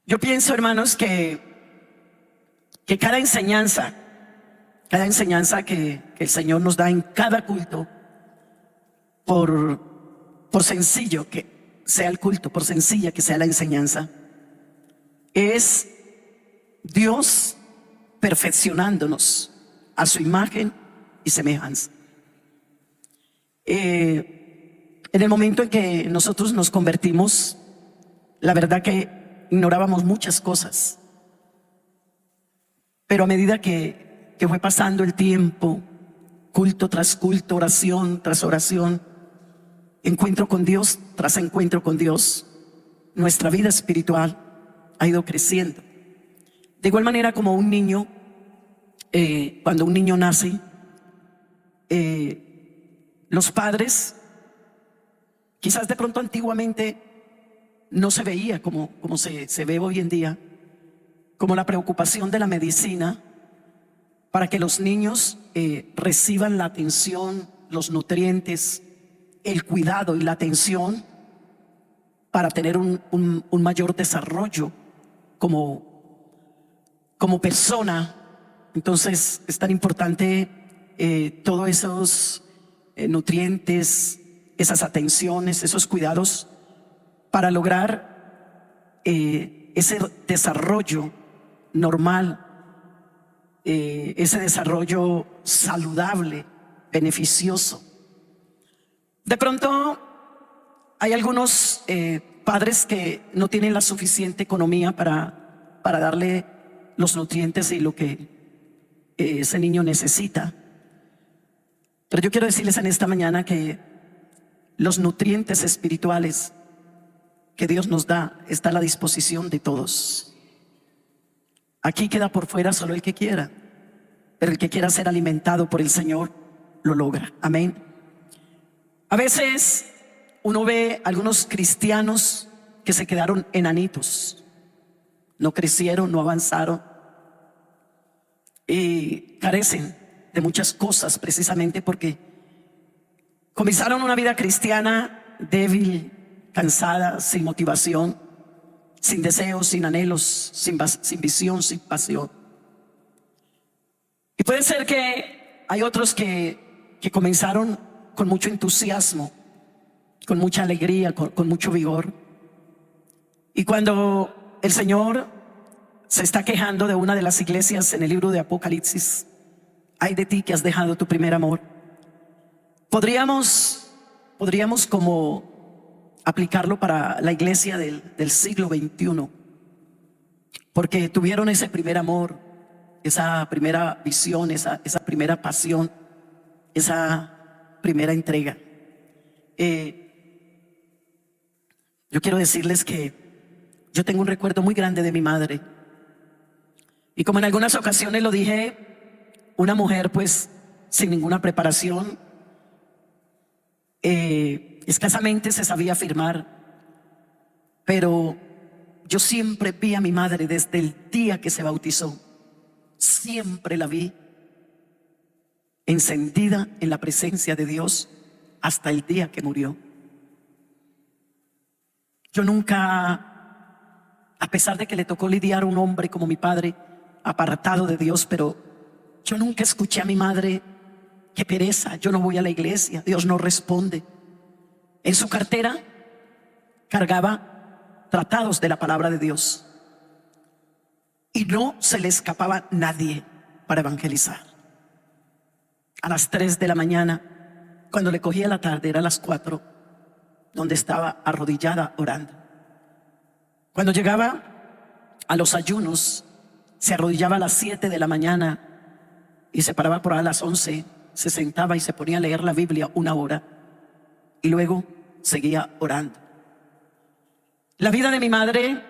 Yo pienso, hermanos, que cada enseñanza que el Señor nos da en cada culto, por sencillo que sea el culto, por sencilla que sea la enseñanza, es Dios perfeccionándonos a su imagen y semejanza. En el momento en que nosotros nos convertimos, la verdad que ignorábamos muchas cosas, pero a medida que fue pasando el tiempo, culto tras culto, oración tras oración, encuentro con Dios tras encuentro con Dios, nuestra vida espiritual ha ido creciendo. De igual manera como un niño, cuando un niño nace, los padres, quizás de pronto antiguamente no se veía como se ve hoy en día, como la preocupación de la medicina para que los niños reciban la atención, los nutrientes, el cuidado y la atención para tener un mayor desarrollo como persona. Entonces es tan importante todos esos nutrientes, esas atenciones, esos cuidados para lograr ese desarrollo normal, ese desarrollo saludable, beneficioso. De pronto hay algunos padres que no tienen la suficiente economía para darle los nutrientes y lo que ese niño necesita. Pero yo quiero decirles en esta mañana que los nutrientes espirituales que Dios nos da está a la disposición de todos. Aquí queda por fuera solo el que quiera, pero el que quiera ser alimentado por el Señor lo logra. Amén. A veces uno ve algunos cristianos que se quedaron enanitos, no crecieron, no avanzaron y carecen de muchas cosas precisamente porque comenzaron una vida cristiana débil, cansada, sin motivación, sin deseos, sin anhelos, sin visión, sin pasión. Y puede ser que hay otros que comenzaron con mucho entusiasmo, con mucha alegría, con mucho vigor. Y cuando el Señor se está quejando de una de las iglesias en el libro de Apocalipsis, ay de ti que has dejado tu primer amor, podríamos como aplicarlo para la iglesia del siglo XXI, porque tuvieron ese primer amor, esa primera visión, esa primera pasión, esa primera entrega. Yo quiero decirles que yo tengo un recuerdo muy grande de mi madre, y como en algunas ocasiones lo dije, una mujer pues sin ninguna preparación, escasamente se sabía afirmar, pero yo siempre vi a mi madre desde el día que se bautizó, siempre la vi encendida en la presencia de Dios hasta el día que murió. Yo nunca, a pesar de que le tocó lidiar a un hombre como mi padre, apartado de Dios, pero yo nunca escuché a mi madre: qué pereza, yo no voy a la iglesia, Dios no responde. En su cartera cargaba tratados de la palabra de Dios y no se le escapaba nadie para evangelizar. A las 3 de la mañana, cuando le cogía la tarde, era a las 4, donde estaba arrodillada orando. Cuando llegaba a los ayunos, se arrodillaba a las 7 de la mañana y se paraba por ahí a las 11, se sentaba y se ponía a leer la Biblia 1 hora y luego seguía orando. La vida de mi madre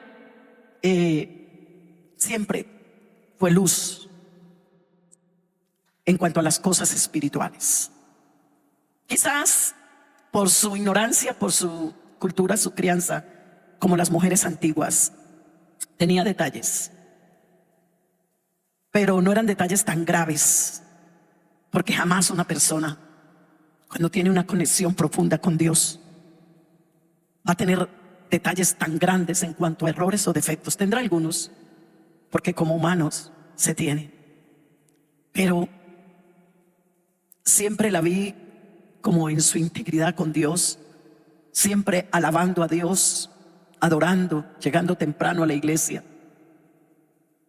siempre fue luz en cuanto a las cosas espirituales. Quizás por su ignorancia, por su cultura, su crianza, como las mujeres antiguas, tenía detalles, pero no eran detalles tan graves, porque jamás una persona, cuando tiene una conexión profunda con Dios, va a tener detalles tan grandes en cuanto a errores o defectos. Tendrá algunos, porque como humanos se tiene. Pero siempre la vi como en su integridad con Dios, siempre alabando a Dios, adorando, llegando temprano a la iglesia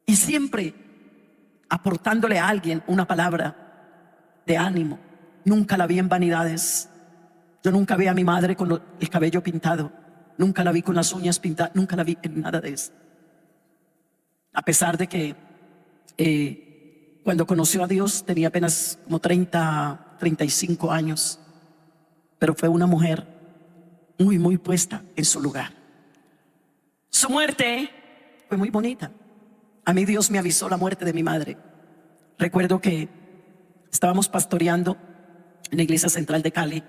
y siempre aportándole a alguien una palabra de ánimo. Nunca la vi en vanidades. Yo nunca vi a mi madre con el cabello pintado, nunca la vi con las uñas pintadas, nunca la vi en nada de eso. A pesar de que cuando conoció a Dios tenía apenas como 35 años, pero fue una mujer muy puesta en su lugar. Su muerte fue muy bonita. A mí Dios me avisó la muerte de mi madre. Recuerdo que estábamos pastoreando en la iglesia central de Cali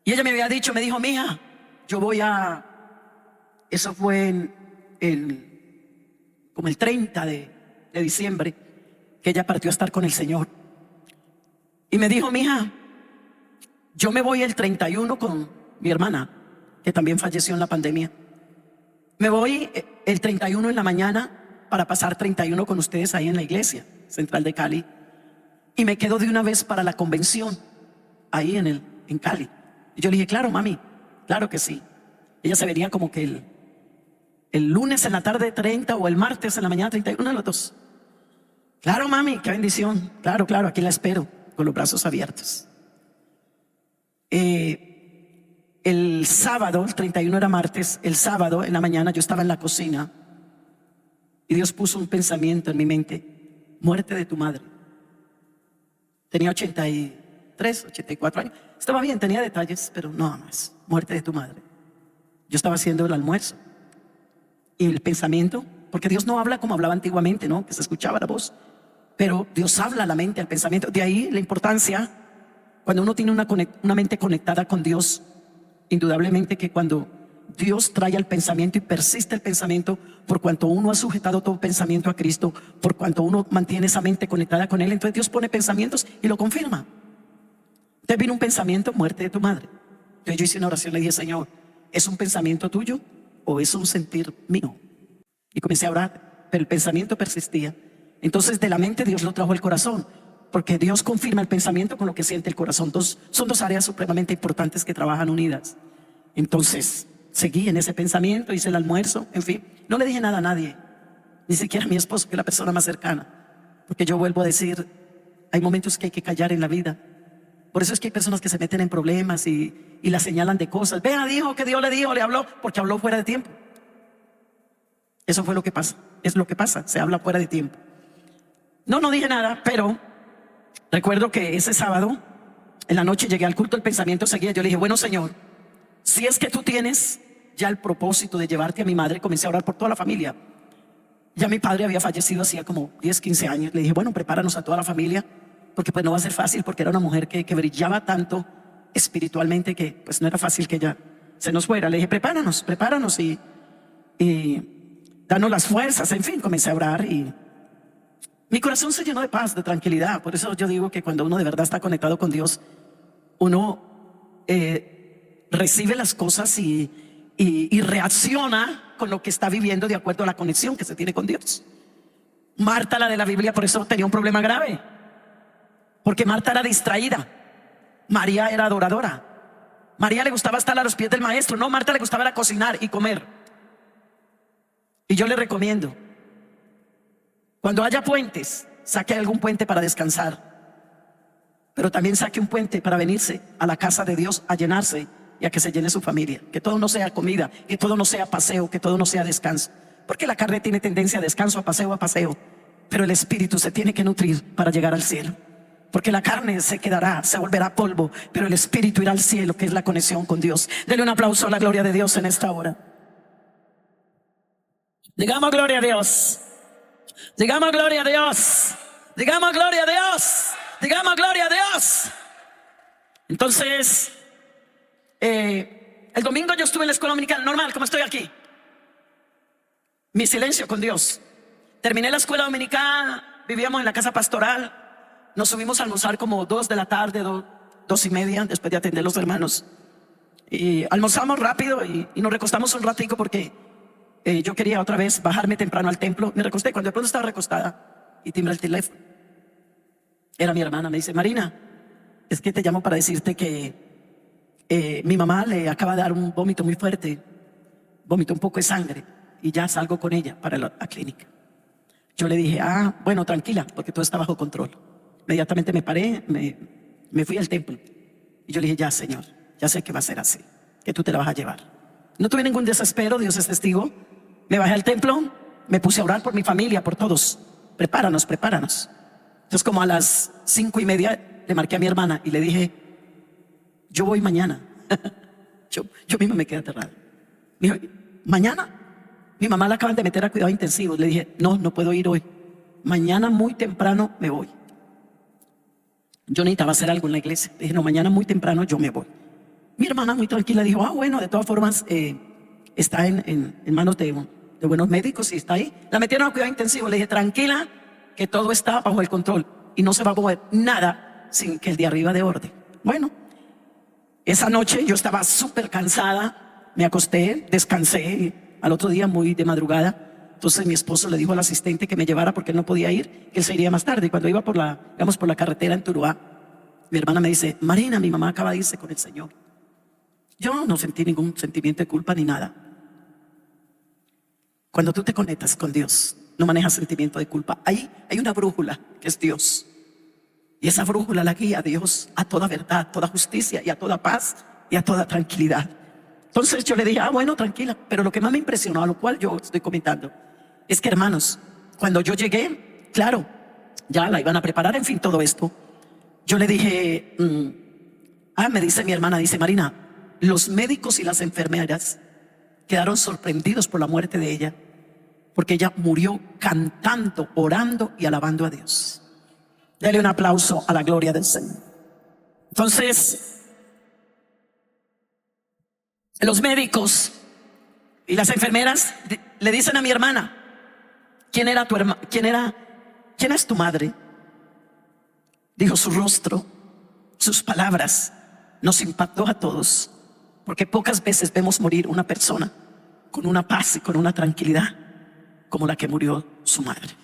y ella me había dicho, me dijo, mija, yo voy a... Eso fue como el 30 de diciembre, que ella partió a estar con el Señor. Y me dijo, mija, yo me voy el 31 con mi hermana, que también falleció en la pandemia. Me voy el 31 en la mañana para pasar 31 con ustedes ahí en la iglesia central de Cali. Y me quedo de una vez para la convención, ahí en Cali. Y yo le dije, claro, mami, claro que sí. Ella se venía como que el lunes en la tarde 30 o el martes en la mañana 31, de los dos. Claro, mami, qué bendición. Claro, aquí la espero, con los brazos abiertos. El sábado, el 31 era martes, el sábado en la mañana yo estaba en la cocina y Dios puso un pensamiento en mi mente: muerte de tu madre. Tenía 83, 84 años. Estaba bien, tenía detalles, pero no más. Muerte de tu madre. Yo estaba haciendo el almuerzo y el pensamiento, porque Dios no habla como hablaba antiguamente, ¿no? Que se escuchaba la voz, pero Dios habla a la mente, al pensamiento. De ahí la importancia, cuando uno tiene una mente conectada con Dios, indudablemente que cuando Dios trae el pensamiento y persiste el pensamiento, por cuanto uno ha sujetado todo pensamiento a Cristo, por cuanto uno mantiene esa mente conectada con Él, entonces Dios pone pensamientos y lo confirma. Te vino un pensamiento: muerte de tu madre. Entonces yo hice una oración, le dije, Señor, ¿es un pensamiento tuyo o es un sentir mío? Y comencé a orar, pero el pensamiento persistía. Entonces de la mente Dios lo trajo al corazón, porque Dios confirma el pensamiento con lo que siente el corazón. Son dos áreas supremamente importantes que trabajan unidas. Entonces seguí en ese pensamiento, hice el almuerzo, en fin. No le dije nada a nadie, ni siquiera a mi esposo, que es la persona más cercana, porque yo vuelvo a decir, hay momentos que hay que callar en la vida. Por eso es que hay personas que se meten en problemas y la señalan de cosas. Vea, dijo que Dios le dijo, le habló, porque habló fuera de tiempo. Eso fue lo que pasa, es lo que pasa, se habla fuera de tiempo. No dije nada, pero recuerdo que ese sábado en la noche llegué al culto, el pensamiento seguía. Yo le dije, bueno, Señor, si es que tú tienes ya el propósito de llevarte a mi madre, comencé a orar por toda la familia. Ya mi padre había fallecido hacía como 10, 15 años. Le dije, bueno, prepáranos a toda la familia, porque pues no va a ser fácil, porque era una mujer que brillaba tanto espiritualmente que pues no era fácil que ella se nos fuera. Le dije, prepáranos y danos las fuerzas. En fin, comencé a orar y mi corazón se llenó de paz, de tranquilidad. Por eso yo digo que cuando uno de verdad está conectado con Dios, uno recibe las cosas y reacciona con lo que está viviendo de acuerdo a la conexión que se tiene con Dios. Marta, la de la Biblia, por eso tenía un problema grave, porque Marta era distraída, María era adoradora. María le gustaba estar a los pies del maestro. No, Marta le gustaba era cocinar y comer. Y yo le recomiendo, cuando haya puentes, saque algún puente para descansar, pero también saque un puente para venirse a la casa de Dios a llenarse y a que se llene su familia. Que todo no sea comida, que todo no sea paseo, que todo no sea descanso, porque la carne tiene tendencia a descanso, a paseo, pero el espíritu se tiene que nutrir para llegar al cielo. Porque la carne se quedará, se volverá polvo, pero el espíritu irá al cielo, que es la conexión con Dios. Denle un aplauso a la gloria de Dios en esta hora. Digamos gloria a Dios. Digamos gloria a Dios. Digamos gloria a Dios. Digamos gloria a Dios. Entonces, el domingo yo estuve en la escuela dominical, normal, como estoy aquí. Mi silencio con Dios. Terminé la escuela dominical, vivíamos en la casa pastoral. Nos subimos a almorzar como 2 de la tarde, 2:30, después de atender a los hermanos. Y almorzamos rápido y nos recostamos un ratico porque yo quería otra vez bajarme temprano al templo. Me recosté, cuando de pronto estaba recostada y timbré el teléfono. Era mi hermana, me dice: Marina, es que te llamo para decirte que mi mamá le acaba de dar un vómito muy fuerte, vomitó un poco de sangre y ya salgo con ella para la clínica. Yo le dije: bueno, tranquila, porque todo está bajo control. Inmediatamente me paré, me fui al templo y yo le dije: ya, Señor, ya sé que va a ser así, que tú te la vas a llevar. No tuve ningún desespero, Dios es testigo. Me bajé al templo, me puse a orar por mi familia, por todos. Prepáranos, prepáranos. Entonces, como a las 5:30 le marqué a mi hermana y le dije: yo voy mañana. yo mismo me quedé aterrado. Me dijo: ¿mañana? Mi mamá la acaban de meter a cuidados intensivos. Le dije: no, no puedo ir hoy. Mañana muy temprano me voy. Yo necesitaba hacer algo en la iglesia. Le dije: no, mañana muy temprano yo me voy. Mi hermana muy tranquila dijo: bueno, de todas formas está en manos de buenos médicos y está ahí. La metieron a cuidado intensivo. Le dije: tranquila, que todo está bajo el control y no se va a mover nada sin que el de arriba dé orden. Bueno, esa noche yo estaba súper cansada, me acosté, descansé. Al otro día, muy de madrugada, entonces mi esposo le dijo al asistente que me llevara porque él no podía ir, que él se iría más tarde. Y cuando iba por la carretera en Tuluá, mi hermana me dice: Marina, mi mamá acaba de irse con el Señor. Yo no sentí ningún sentimiento de culpa ni nada. Cuando tú te conectas con Dios, no manejas sentimiento de culpa. Ahí hay una brújula que es Dios. Y esa brújula la guía a Dios a toda verdad, a toda justicia y a toda paz y a toda tranquilidad. Entonces yo le dije: bueno, tranquila. Pero lo que más me impresionó, a lo cual yo estoy comentando, es que, hermanos, cuando yo llegué, claro, ya la iban a preparar, en fin, todo esto. Yo le dije, me dice mi hermana, dice: Marina, los médicos y las enfermeras quedaron sorprendidos por la muerte de ella, porque ella murió cantando, orando y alabando a Dios. Dele un aplauso a la gloria del Señor. Entonces, los médicos y las enfermeras le dicen a mi hermana: ¿quién era tu hermana? ¿Quién es tu madre? Dijo: su rostro, sus palabras nos impactó a todos, porque pocas veces vemos morir una persona con una paz y con una tranquilidad como la que murió su madre.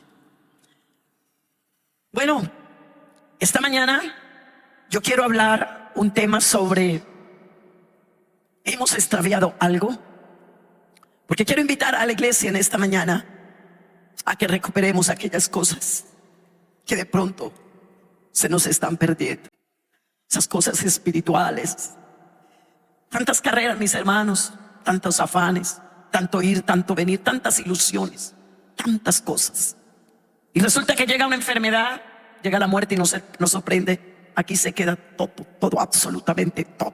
Bueno, esta mañana yo quiero hablar un tema sobre: ¿hemos extraviado algo? Porque quiero invitar a la iglesia en esta mañana a que recuperemos aquellas cosas que de pronto se nos están perdiendo. Esas cosas espirituales. Tantas carreras, mis hermanos, tantos afanes, tanto ir, tanto venir, tantas ilusiones, tantas cosas. Y resulta que llega una enfermedad, llega la muerte y nos sorprende. Aquí se queda todo, absolutamente todo.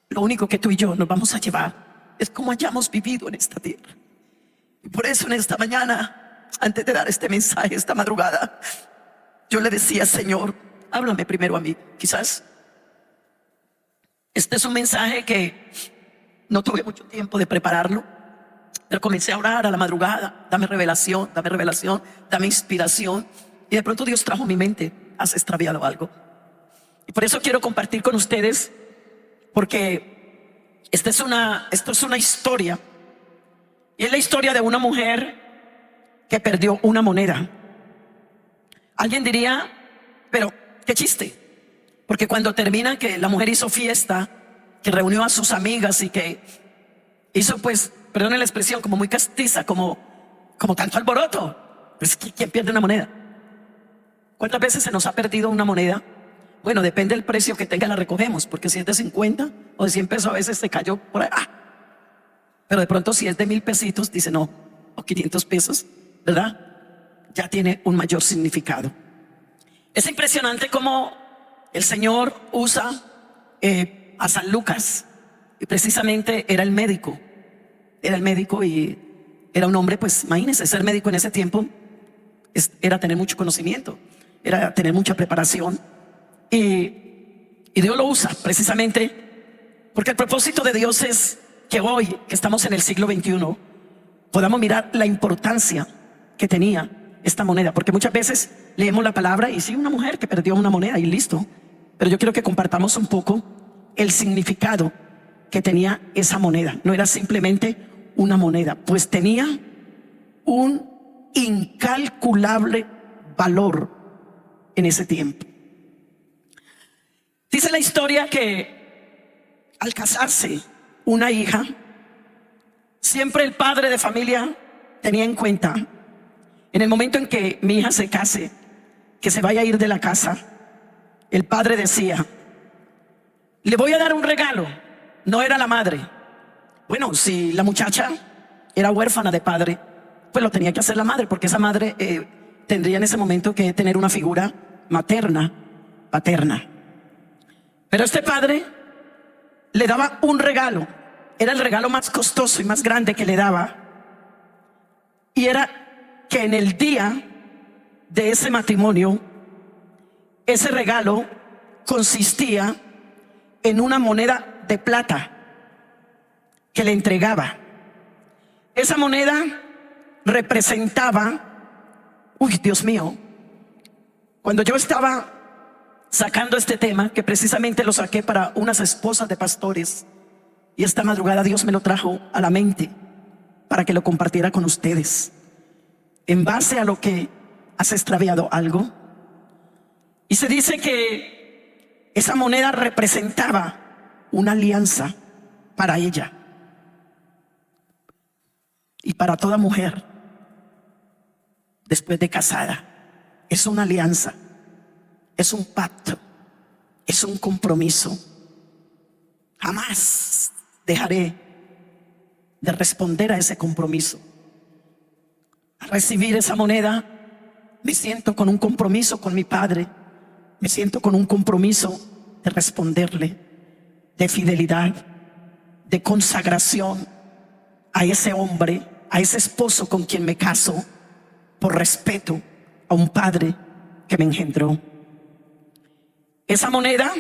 Lo único que tú y yo nos vamos a llevar es cómo hayamos vivido en esta tierra. Y por eso en esta mañana, antes de dar este mensaje, esta madrugada, yo le decía: Señor, háblame primero a mí. Quizás este es un mensaje que no tuve mucho tiempo de prepararlo, pero comencé a orar a la madrugada: dame revelación, dame inspiración. Y de pronto Dios trajo a mi mente: has extraviado algo. Y por eso quiero compartir con ustedes, porque esto es una historia. Y es la historia de una mujer que perdió una moneda. Alguien diría: pero qué chiste, porque cuando termina que la mujer hizo fiesta, que reunió a sus amigas y que hizo, pues, perdone la expresión, como muy castiza, como tanto alboroto, pues ¿quién pierde una moneda? ¿Cuántas veces se nos ha perdido una moneda? Bueno, depende del precio que tenga, la recogemos, porque si es de 50 o de 100 pesos, a veces se cayó por ahí. Pero de pronto, si es de 1000 pesitos, dice no, o 500 pesos, ¿verdad? Ya tiene un mayor significado. Es impresionante cómo el Señor usa a San Lucas, y precisamente era el médico y era un hombre, pues imagínense, ser médico en ese tiempo era tener mucho conocimiento, era tener mucha preparación, y Dios lo usa precisamente porque el propósito de Dios es que hoy, que estamos en el siglo XXI, podamos mirar la importancia que tenía esta moneda. Porque muchas veces leemos la palabra y sí, una mujer que perdió una moneda y listo. Pero yo quiero que compartamos un poco el significado que tenía esa moneda. No era simplemente una moneda, pues tenía un incalculable valor en ese tiempo. Dice la historia que al casarse una hija, siempre el padre de familia tenía en cuenta, en el momento en que mi hija se case, que se vaya a ir de la casa, el padre decía: le voy a dar un regalo. No era la madre. Bueno, si la muchacha era huérfana de padre, pues lo tenía que hacer la madre, porque esa madre tendría en ese momento que tener una figura materna, paterna. Pero este padre le daba un regalo. Era el regalo más costoso y más grande que le daba. Y era que en el día de ese matrimonio, ese regalo consistía en una moneda de plata que le entregaba. Esa moneda representaba, uy, Dios mío, cuando yo estaba sacando este tema, que precisamente lo saqué para unas esposas de pastores, y esta madrugada Dios me lo trajo a la mente para que lo compartiera con ustedes, en base a lo que has extraviado algo. Y se dice que esa moneda representaba una alianza para ella y para toda mujer después de casada. Es una alianza, es un pacto, es un compromiso. Jamás dejaré de responder a ese compromiso. Al recibir esa moneda, me siento con un compromiso con mi Padre, me siento con un compromiso de responderle, de fidelidad, de consagración a ese hombre, a ese esposo con quien me caso, por respeto a un padre que me engendró. Esa moneda,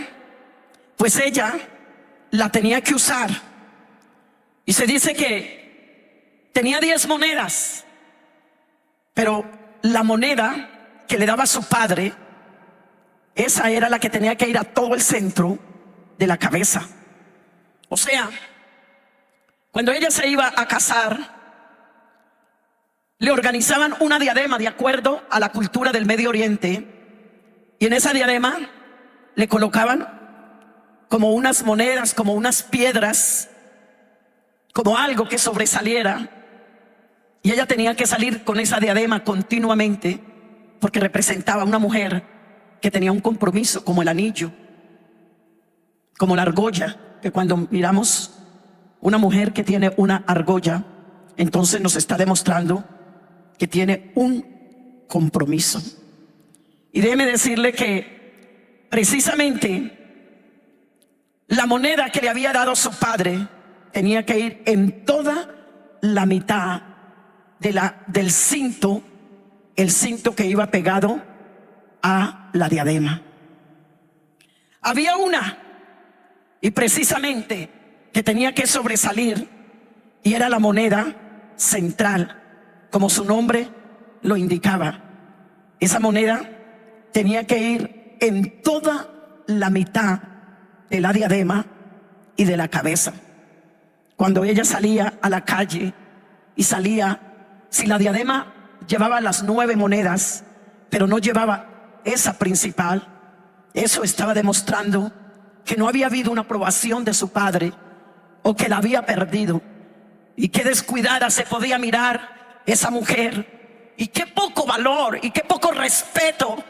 pues ella la tenía que usar. Y se dice que tenía 10 monedas, pero la moneda que le daba su padre, esa era la que tenía que ir a todo el centro de la cabeza. O sea, cuando ella se iba a casar, le organizaban una diadema de acuerdo a la cultura del Medio Oriente, y en esa diadema le colocaban como unas monedas, como unas piedras, como algo que sobresaliera, y ella tenía que salir con esa diadema continuamente, porque representaba a una mujer que tenía un compromiso, como el anillo, como la argolla, que cuando miramos una mujer que tiene una argolla, entonces nos está demostrando que tiene un compromiso. Y déjeme decirle que precisamente la moneda que le había dado su padre tenía que ir en toda la mitad del cinto, el cinto que iba pegado a la diadema. Había una, y precisamente, que tenía que sobresalir, y era la moneda central, como su nombre lo indicaba. Esa moneda tenía que ir en toda la mitad de la diadema y de la cabeza. Cuando ella salía a la calle y salía, si la diadema llevaba las 9 monedas, pero no llevaba esa principal, eso estaba demostrando que no había habido una aprobación de su padre, o que la había perdido. Y qué descuidada se podía mirar esa mujer, y qué poco valor, y qué poco respeto,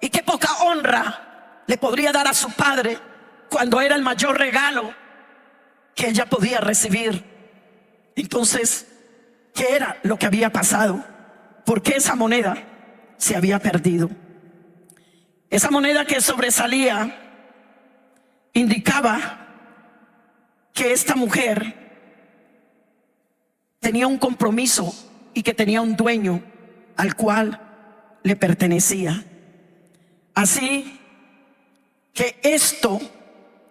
y qué poca honra le podría dar a su padre cuando era el mayor regalo que ella podía recibir. Entonces, ¿qué era lo que había pasado? ¿Por qué esa moneda se había perdido? Esa moneda que sobresalía indicaba que esta mujer tenía un compromiso y que tenía un dueño al cual le pertenecía. Así que esto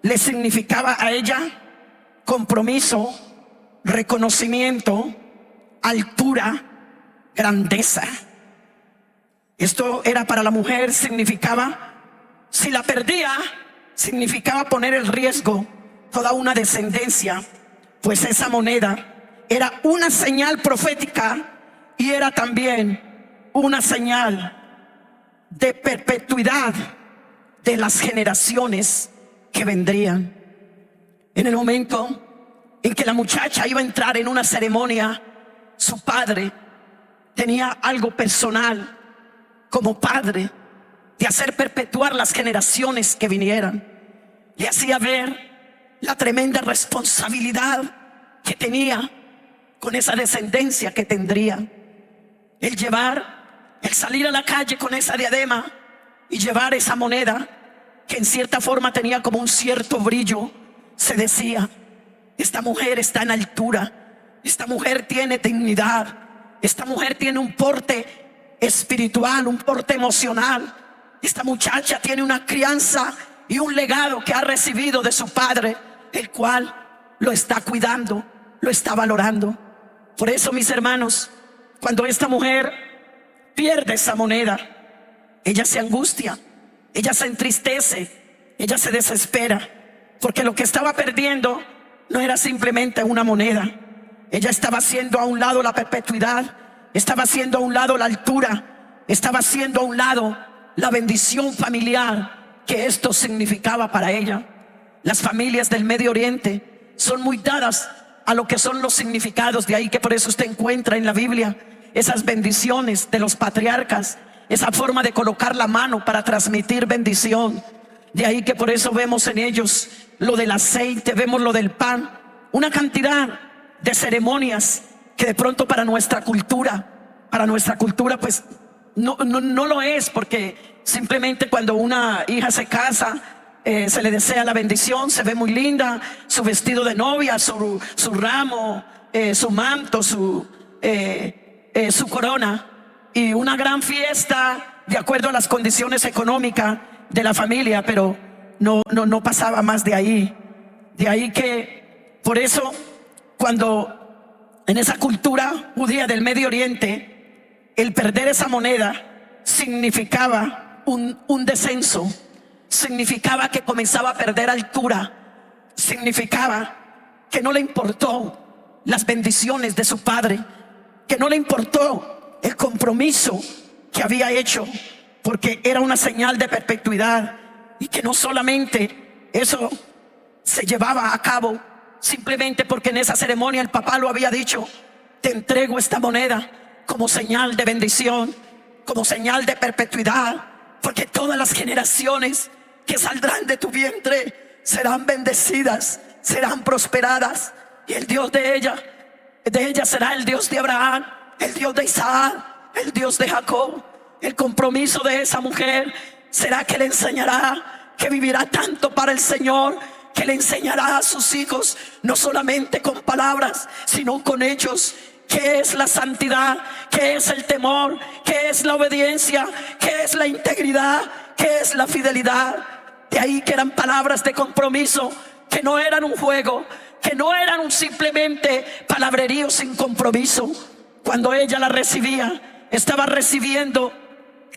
le significaba a ella compromiso, reconocimiento, altura, grandeza. Esto era para la mujer, significaba, si la perdía, significaba poner en riesgo toda una descendencia, pues esa moneda era una señal profética y era también una señal de perpetuidad de las generaciones que vendrían. En el momento en que la muchacha iba a entrar en una ceremonia, su padre tenía algo personal como padre de hacer perpetuar las generaciones que vinieran. Le hacía ver la tremenda responsabilidad que tenía con esa descendencia que tendría. El salir a la calle con esa diadema y llevar esa moneda que en cierta forma tenía como un cierto brillo, se decía: esta mujer está en altura, esta mujer tiene dignidad, esta mujer tiene un porte espiritual, un porte emocional, esta muchacha tiene una crianza y un legado que ha recibido de su padre, el cual lo está cuidando, lo está valorando. Por eso, mis hermanos, cuando esta mujer pierde esa moneda, ella se angustia, ella se entristece, ella se desespera, porque lo que estaba perdiendo no era simplemente una moneda. Ella estaba haciendo a un lado la perpetuidad, estaba haciendo a un lado la altura, estaba haciendo a un lado la bendición familiar que esto significaba para ella. Las familias del Medio Oriente son muy dadas a lo que son los significados, de ahí que por eso usted encuentra en la Biblia esas bendiciones de los patriarcas, esa forma de colocar la mano para transmitir bendición. De ahí que por eso vemos en ellos lo del aceite, vemos lo del pan, una cantidad de ceremonias que de pronto para nuestra cultura pues no lo es, porque simplemente cuando una hija se casa, se le desea la bendición, se ve muy linda, su vestido de novia, su ramo, su manto, su corona, y una gran fiesta de acuerdo a las condiciones económicas de la familia, pero no pasaba más de ahí. De ahí que por eso cuando en esa cultura judía del Medio Oriente, el perder esa moneda significaba un descenso, significaba que comenzaba a perder altura, significaba que no le importó las bendiciones de su padre, que no le importó el compromiso que había hecho, porque era una señal de perpetuidad, y que no solamente eso se llevaba a cabo simplemente porque en esa ceremonia el papá lo había dicho: te entrego esta moneda como señal de bendición, como señal de perpetuidad, porque todas las generaciones que saldrán de tu vientre serán bendecidas, serán prosperadas, y el Dios de ella será el Dios de Abraham, el Dios de Isaac, el Dios de Jacob. El compromiso de esa mujer será que le enseñará que vivirá tanto para el Señor, que le enseñará a sus hijos, no solamente con palabras, sino con hechos, qué es la santidad, qué es el temor, qué es la obediencia, qué es la integridad, qué es la fidelidad. De ahí que eran palabras de compromiso, que no eran un juego, que no eran un simplemente palabrerío sin compromiso. Cuando ella la recibía, estaba recibiendo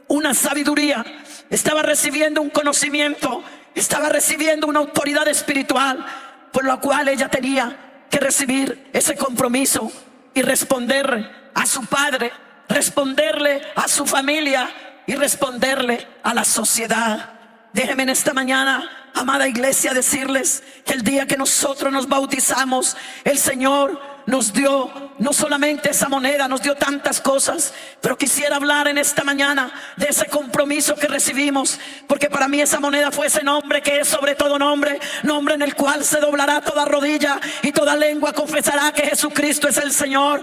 una sabiduría, estaba recibiendo un conocimiento, estaba recibiendo una autoridad espiritual, por la cual ella tenía que recibir ese compromiso y responderle a su padre, responderle a su familia y responderle a la sociedad. Déjenme en esta mañana, amada iglesia, decirles que el día que nosotros nos bautizamos, el Señor nos dio no solamente esa moneda, nos dio tantas cosas, pero quisiera hablar en esta mañana de ese compromiso que recibimos, porque para mí esa moneda fue ese nombre que es sobre todo nombre, nombre en el cual se doblará toda rodilla y toda lengua confesará que Jesucristo es el Señor.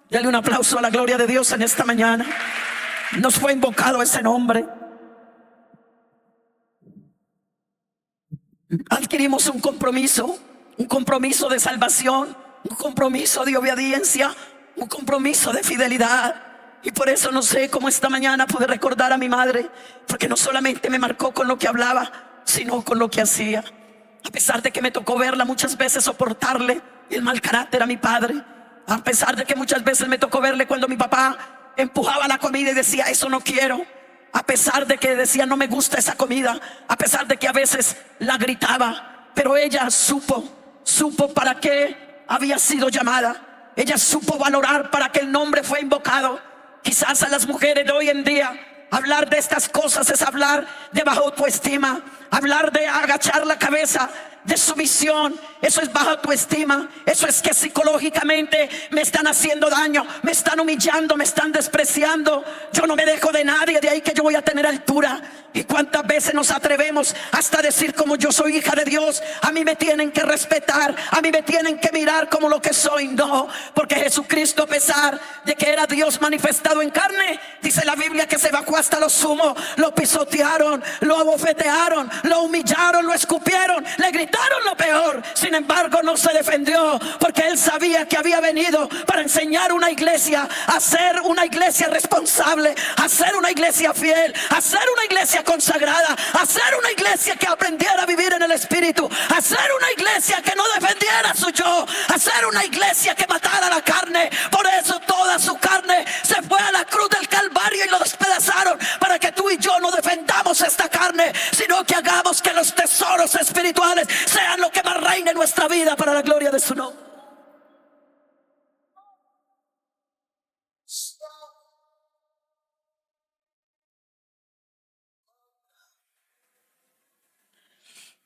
Dale un aplauso a la gloria de Dios en esta mañana. Nos fue invocado ese nombre. Adquirimos un compromiso de salvación, un compromiso de obediencia, un compromiso de fidelidad. Y por eso no sé cómo esta mañana pude recordar a mi madre, porque no solamente me marcó con lo que hablaba, sino con lo que hacía. A pesar de que me tocó verla muchas veces soportarle el mal carácter a mi padre, a pesar de que muchas veces me tocó verle cuando mi papá empujaba la comida y decía: eso no quiero, a pesar de que decía: no me gusta esa comida, a pesar de que a veces la gritaba, pero ella supo para qué había sido llamada. Ella supo valorar para qué el nombre fue invocado. Quizás a las mujeres de hoy en día hablar de estas cosas es hablar de baja autoestima, hablar de agachar la cabeza, de sumisión. Eso es baja autoestima. Eso es que psicológicamente me están haciendo daño, me están humillando, me están despreciando. Yo no me dejo de nadie, de ahí que yo voy a tener altura. Y cuántas veces nos atrevemos hasta decir, como yo soy hija de Dios, a mí me tienen que respetar, a mí me tienen que mirar como lo que soy. No, porque Jesucristo, a pesar de que era Dios manifestado en carne, dice la Biblia que se bajó hasta lo sumo. Lo pisotearon, lo abofetearon, lo humillaron, lo escupieron, le gritaron lo peor. Sin embargo, no se defendió, porque él sabía que había venido para enseñar una iglesia a ser una iglesia responsable, a ser una iglesia fiel, a ser una iglesia consagrada, a ser una iglesia que aprendiera a vivir en el Espíritu, a ser una iglesia que no defendiera su yo, a ser una iglesia que matara la carne. Por eso toda su carne se fue a la cruz del Calvario y lo despedazaron, para que tú y yo no defendamos esta carne, sino que hagamos que los tesoros espirituales sean lo que más reine en nuestra vida, para la gloria de su nombre.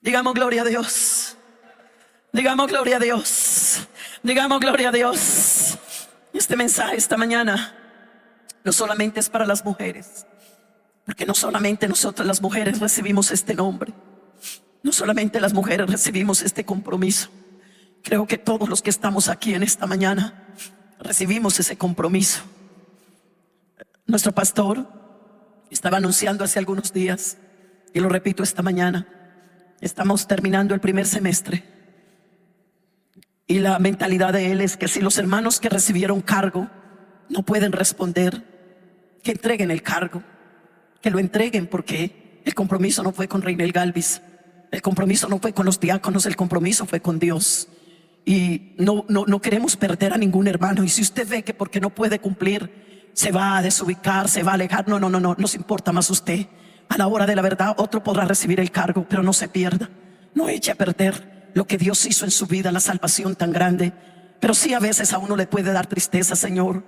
Digamos gloria a Dios. Digamos gloria a Dios. Digamos gloria a Dios. Este mensaje esta mañana no solamente es para las mujeres, porque no solamente nosotras las mujeres recibimos este nombre, no solamente las mujeres recibimos este compromiso. Creo que todos los que estamos aquí en esta mañana recibimos ese compromiso. Nuestro pastor estaba anunciando hace algunos días, y lo repito esta mañana, estamos terminando el primer semestre, y la mentalidad de él es que si los hermanos que recibieron cargo no pueden responder, que entreguen el cargo, que lo entreguen, porque el compromiso no fue con Reinel Galvis, el compromiso no fue con los diáconos, el compromiso fue con Dios. Y no queremos perder a ningún hermano. Y si usted ve que porque no puede cumplir se va a desubicar, se va a alejar, no nos importa más usted. A la hora de la verdad otro podrá recibir el cargo, pero no se pierda, no eche a perder lo que Dios hizo en su vida, la salvación tan grande. Pero sí, a veces a uno le puede dar tristeza. Señor,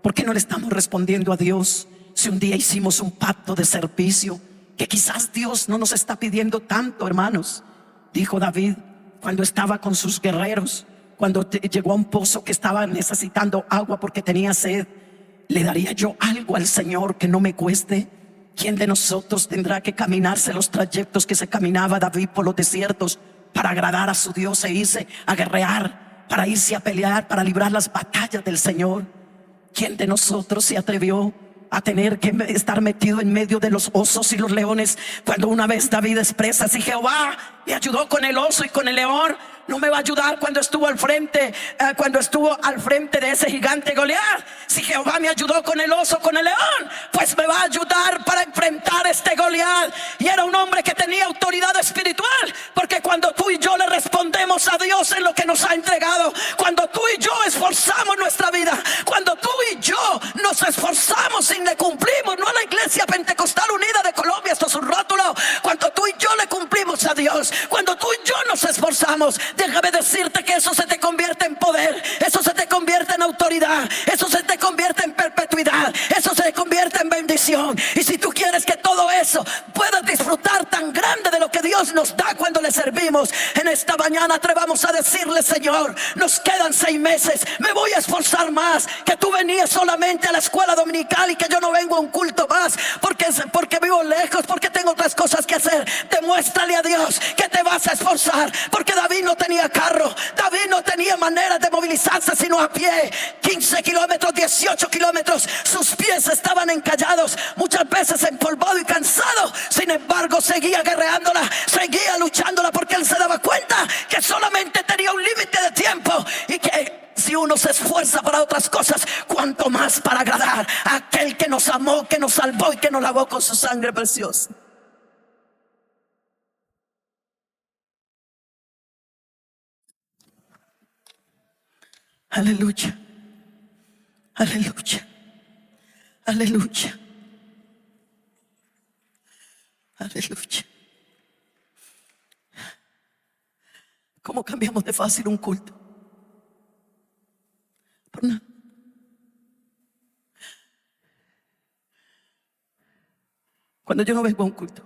¿por qué no le estamos respondiendo a Dios? Si un día hicimos un pacto de servicio, que quizás Dios no nos está pidiendo tanto, hermanos. Dijo David cuando estaba con sus guerreros, cuando llegó a un pozo que estaba necesitando agua porque tenía sed: ¿le daría yo algo al Señor que no me cueste? ¿Quién de nosotros tendrá que caminarse los trayectos que se caminaba David por los desiertos para agradar a su Dios e irse a guerrear, para irse a pelear, para librar las batallas del Señor? ¿Quién de nosotros se atrevió a tener que estar metido en medio de los osos y los leones, cuando una vez David expresa: si Jehová me ayudó con el oso y con el león, no me va a ayudar cuando estuvo al frente de ese gigante Goliat? Si Jehová me ayudó con el oso, con el león, pues me va a ayudar para enfrentar este Goliat. Y era un hombre que tenía autoridad espiritual, porque cuando tú y yo le respondemos a Dios en lo que nos ha entregado, cuando tú y yo esforzamos nuestra vida, cuando tú y yo nos esforzamos y le cumplimos, no a la Iglesia Pentecostal Unida de Colombia, esto es un rótulo, cuando tú y yo le cumplimos a Dios, cuando tú y yo nos esforzamos, déjame decirte que eso se te convierte en poder, eso se te convierte en autoridad, eso se te convierte en perpetuidad, eso se te convierte en bendición. Y si tú quieres que todo eso puedas disfrutar tan grande de lo que Dios nos da cuando le servimos, en esta mañana atrevamos a decirle: Señor, nos quedan 6 meses, me voy a esforzar más. Que tú venías solamente a la escuela dominical y que yo no vengo a un culto más porque vivo lejos, porque tengo otras cosas que hacer. Demuéstrale a Dios que te vas a esforzar, porque David no tenía carro, David no tenía manera de movilizarse sino a pie. 15 kilómetros, 18 kilómetros, sus pies estaban encallados, muchas veces empolvado y cansado. Sin embargo, seguía guerreándola, seguía luchándola, porque él se daba cuenta que solamente tenía un límite de tiempo, y que si uno se esfuerza para otras cosas, cuanto más para agradar a aquel que nos amó, que nos salvó y que nos lavó con su sangre preciosa. Aleluya, aleluya, aleluya, aleluya. ¿Cómo cambiamos de fácil un culto? Por nada. Cuando yo no vengo a un culto,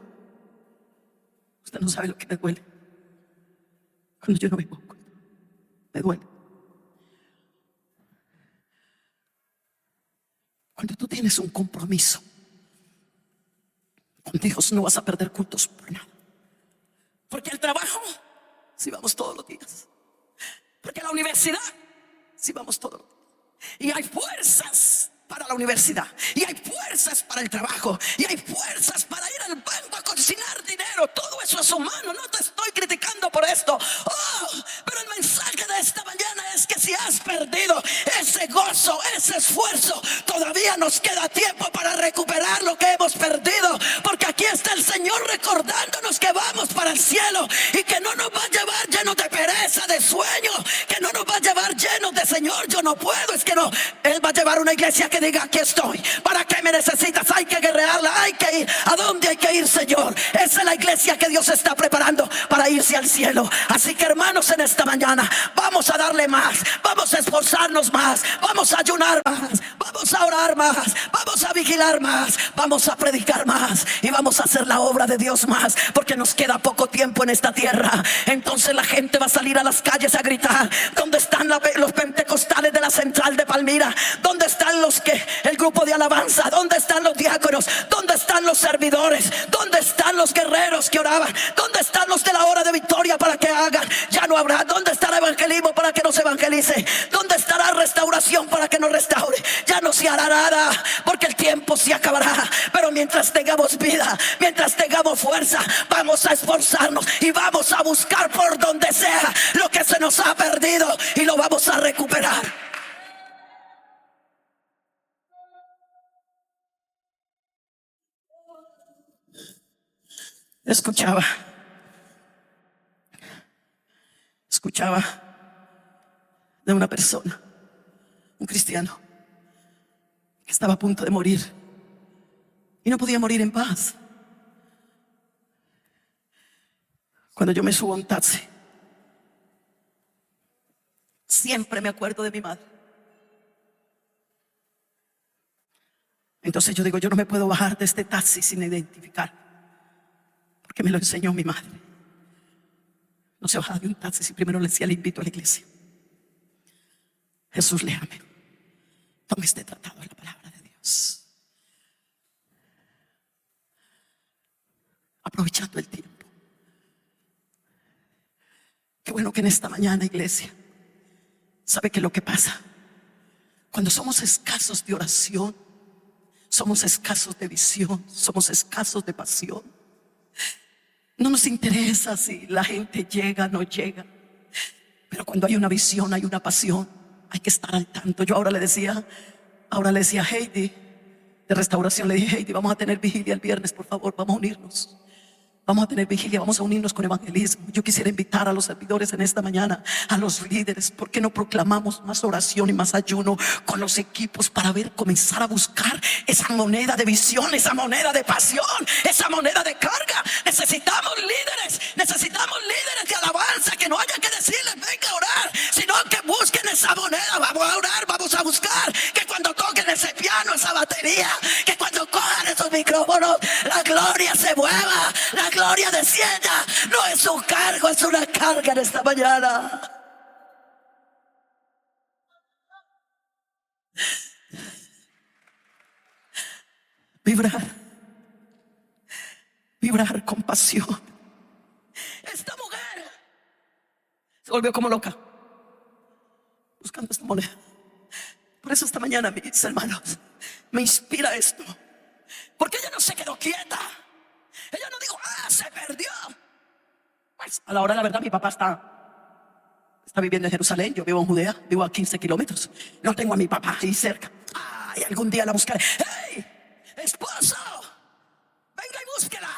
usted no sabe lo que me duele. Cuando yo no vengo a un culto, me duele. Cuando tú tienes un compromiso con Dios, no vas a perder cultos por nada. Porque el trabajo, si vamos todos los días. Porque la universidad, si vamos todos los días. Y hay fuerzas para la universidad, y hay fuerzas para el trabajo, y hay fuerzas para ir al banco a cocinar dinero. Todo eso es humano, no te estoy criticando por esto. Pero el mensaje de esta mañana es que si has perdido ese gozo, ese esfuerzo, todavía nos queda tiempo para recuperar lo que hemos perdido. Porque aquí está el Señor recordándonos que vamos para el cielo, y que no nos va a llevar llenos de pereza, de sueño, que no nos va a llevar llenos de Señor, yo no puedo. Es que no, Él va a llevar una iglesia que diga: aquí estoy. ¿Para qué me necesitas? Hay que guerrearla, hay que ir. ¿A dónde hay que ir, Señor? Esa es la iglesia que Dios está preparando para irse al cielo. Así que, hermanos, en esta mañana vamos a darle más, vamos a esforzarnos más, vamos a ayunar más, vamos a orar más, vamos a vigilar más, vamos a predicar más, y vamos a hacer la obra de Dios más, porque nos queda poco tiempo en esta tierra. Entonces la gente va a salir a las calles a gritar: ¿dónde están los pentecostales de la central de Palmira? ¿Dónde están el grupo de alabanza? ¿Dónde están los diáconos? ¿Dónde están los servidores? ¿Dónde están los guerreros que oraban? ¿Dónde están los de la hora de victoria para que hagan? Ya no habrá. ¿Dónde estará evangelismo para que nos evangelice? ¿Dónde estará restauración para que nos restaure? Ya no se hará nada, porque el tiempo se acabará. Pero mientras tengamos vida, mientras tengamos fuerza, vamos a esforzarnos y vamos a buscar por donde sea lo que se nos ha perdido, y lo vamos a recuperar. Escuchaba de una persona, un cristiano, que estaba a punto de morir y no podía morir en paz. Cuando yo me subo a un taxi, siempre me acuerdo de mi madre. Entonces yo digo: yo no me puedo bajar de este taxi sin identificar, porque me lo enseñó mi madre. No se baja de un taxi si primero le decía: le invito a la iglesia. Jesús le ame. Tome este tratado de la palabra de Dios. Aprovechando el tiempo. Qué bueno que en esta mañana, iglesia, ¿sabe qué es lo que pasa? Cuando somos escasos de oración, somos escasos de visión, somos escasos de pasión. No nos interesa si la gente llega o no llega, pero cuando hay una visión, hay una pasión, hay que estar al tanto. Yo ahora le decía a Heidi de restauración, le dije: Heidi, vamos a tener vigilia el viernes, por favor, vamos a unirnos. Vamos a tener vigilia, vamos a unirnos con evangelismo. Yo quisiera invitar a los servidores en esta mañana, a los líderes: ¿por qué no proclamamos más oración y más ayuno con los equipos para comenzar a buscar esa moneda de visión, esa moneda de pasión, esa moneda de carga? Necesitamos líderes de alabanza, que no haya que decirles: venga a orar, sino que busquen esa moneda. Vamos a orar, vamos a buscar que cuando toquen ese piano, esa batería, que cuando cojan esos micrófonos, la gloria se mueva, la gloria descienda. No es un cargo, es una carga en esta mañana. Vibrar con pasión. Esta mujer se volvió como loca buscando esta moneda. Por eso esta mañana, mis hermanos, me inspira esto, porque ella no se quedó quieta. Ella no dijo: se perdió. Pues a la hora de la verdad, mi papá está viviendo en Jerusalén. Yo vivo en Judea, vivo a 15 kilómetros. No tengo a mi papá ahí cerca. Y algún día la buscaré. ¡Hey, esposo! Venga y búsquela.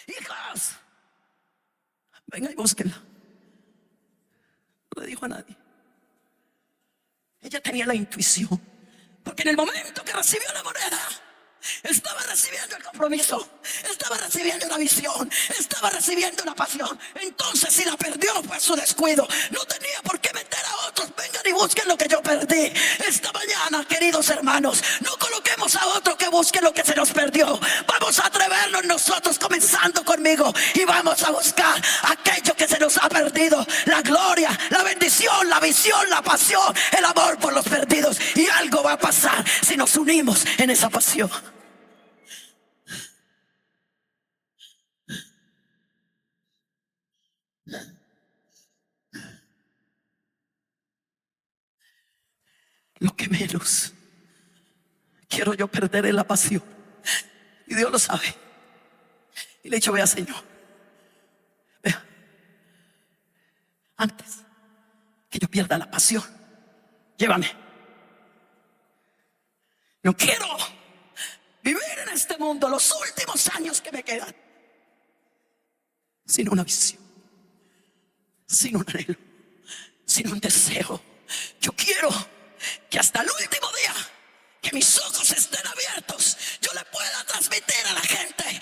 Hijos, venga y búsquela. No le dijo a nadie. Ella tenía la intuición, porque en el momento que recibió la moneda, Estaba recibiendo el compromiso, estaba recibiendo la visión, estaba recibiendo la pasión. Entonces si la perdió fue su descuido. No tenía por qué meter a otros. Vengan y busquen lo que yo perdí. Esta mañana, queridos hermanos, no coloquemos a otro que busque lo que se nos perdió. Vamos a atrevernos nosotros, comenzando conmigo, y vamos a buscar aquello que se nos ha perdido: la gloria, la bendición, la visión, la pasión, el amor por los perdidos. Y algo va a pasar si nos unimos en esa pasión. Lo que menos quiero yo perder es la pasión, y Dios lo sabe. Y le he dicho: vea, Señor, vea, antes que yo pierda la pasión, llévame. No quiero vivir en este mundo los últimos años que me quedan sin una visión, sin un anhelo, sin un deseo. Yo quiero que hasta el último día que mis ojos estén abiertos, yo le pueda transmitir a la gente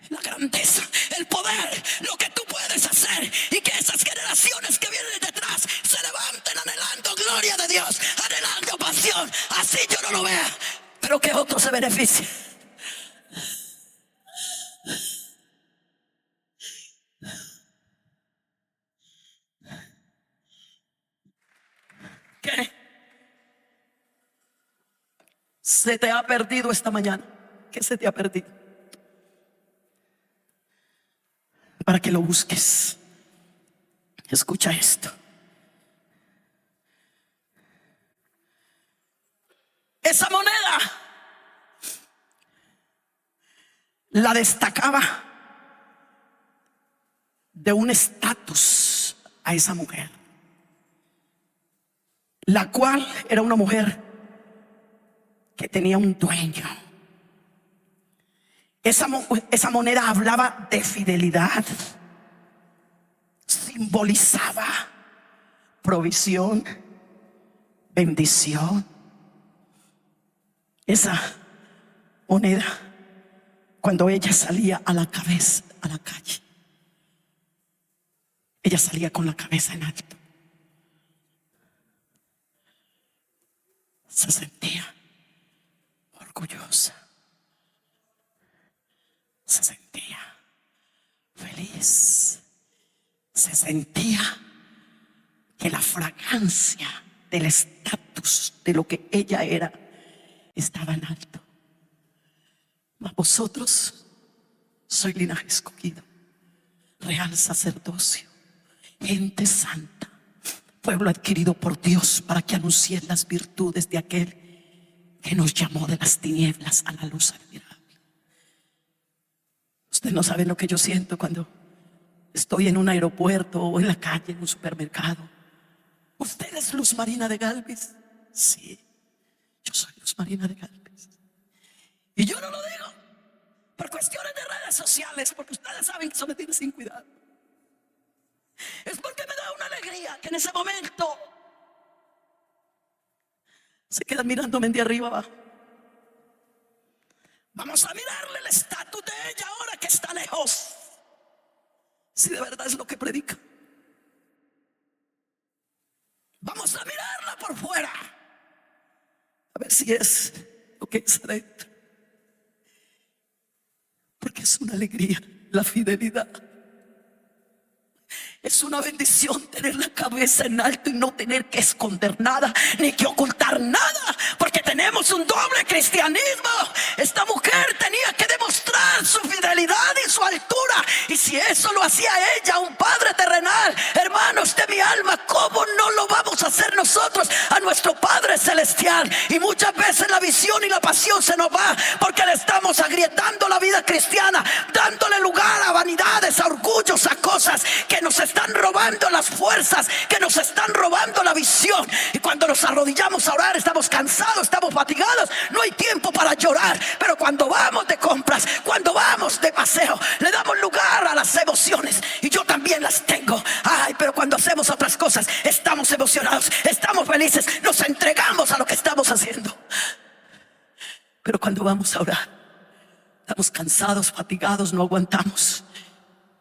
la grandeza, el poder, lo que tú puedes hacer, y que esas generaciones que vienen detrás se levanten anhelando gloria de Dios, anhelando pasión. Así yo no lo vea, pero que otros se beneficien. ¿Qué se te ha perdido esta mañana? ¿Qué se te ha perdido? Para que lo busques. Escucha esto. Esa moneda la destacaba de un estatus a esa mujer, la cual era una mujer que tenía un dueño. Esa moneda hablaba de fidelidad, simbolizaba provisión, bendición. Esa moneda, cuando ella salía a la calle, ella salía con la cabeza en alto. Se sentía orgullosa, se sentía feliz, se sentía que la fragancia del estatus de lo que ella era estaba en alto. Mas vosotros sois linaje escogido, real sacerdocio, gente santa, pueblo adquirido por Dios, para que anunciéis las virtudes de aquel que nos llamó de las tinieblas a la luz admirable. Usted no sabe lo que yo siento cuando estoy en un aeropuerto o en la calle, en un supermercado. ¿Usted es Luz Marina de Galvez? Sí, yo soy Luz Marina de Galvez. Y yo no lo digo por cuestiones de redes sociales, porque ustedes saben que eso me tiene sin cuidado. Es porque me da una alegría que en ese momento se quedan mirándome de arriba abajo. Vamos a mirarle el estatus de ella ahora que está lejos, si de verdad es lo que predica. Vamos a mirarla por fuera, a ver si es lo que es adentro. Porque es una alegría la fidelidad. Es una bendición tener la cabeza en alto y no tener que esconder nada ni que ocultar nada, porque tenemos un doble cristianismo. Esta mujer tenía que demostrar su fidelidad y su altura, y si eso lo hacía ella, un padre terrenal, hermanos de mi alma, ¿cómo no lo vamos a hacer nosotros a nuestro Padre celestial? Y muchas veces la visión y la pasión se nos va porque le estamos agrietando la vida cristiana, dándole lugar a vanidades, a orgullos, a cosas que nos están robando las fuerzas, que nos están robando la visión. Y cuando nos arrodillamos a orar, estamos cansados, estamos fatigados, no hay tiempo para llorar. Pero cuando vamos de compras, cuando vamos de paseo, le damos lugar a las emociones, y yo también las tengo. Ay, pero cuando hacemos otras cosas, estamos emocionados, estamos felices, nos entregamos a lo que estamos haciendo. Pero cuando vamos a orar, Estamos cansados, fatigados, no aguantamos.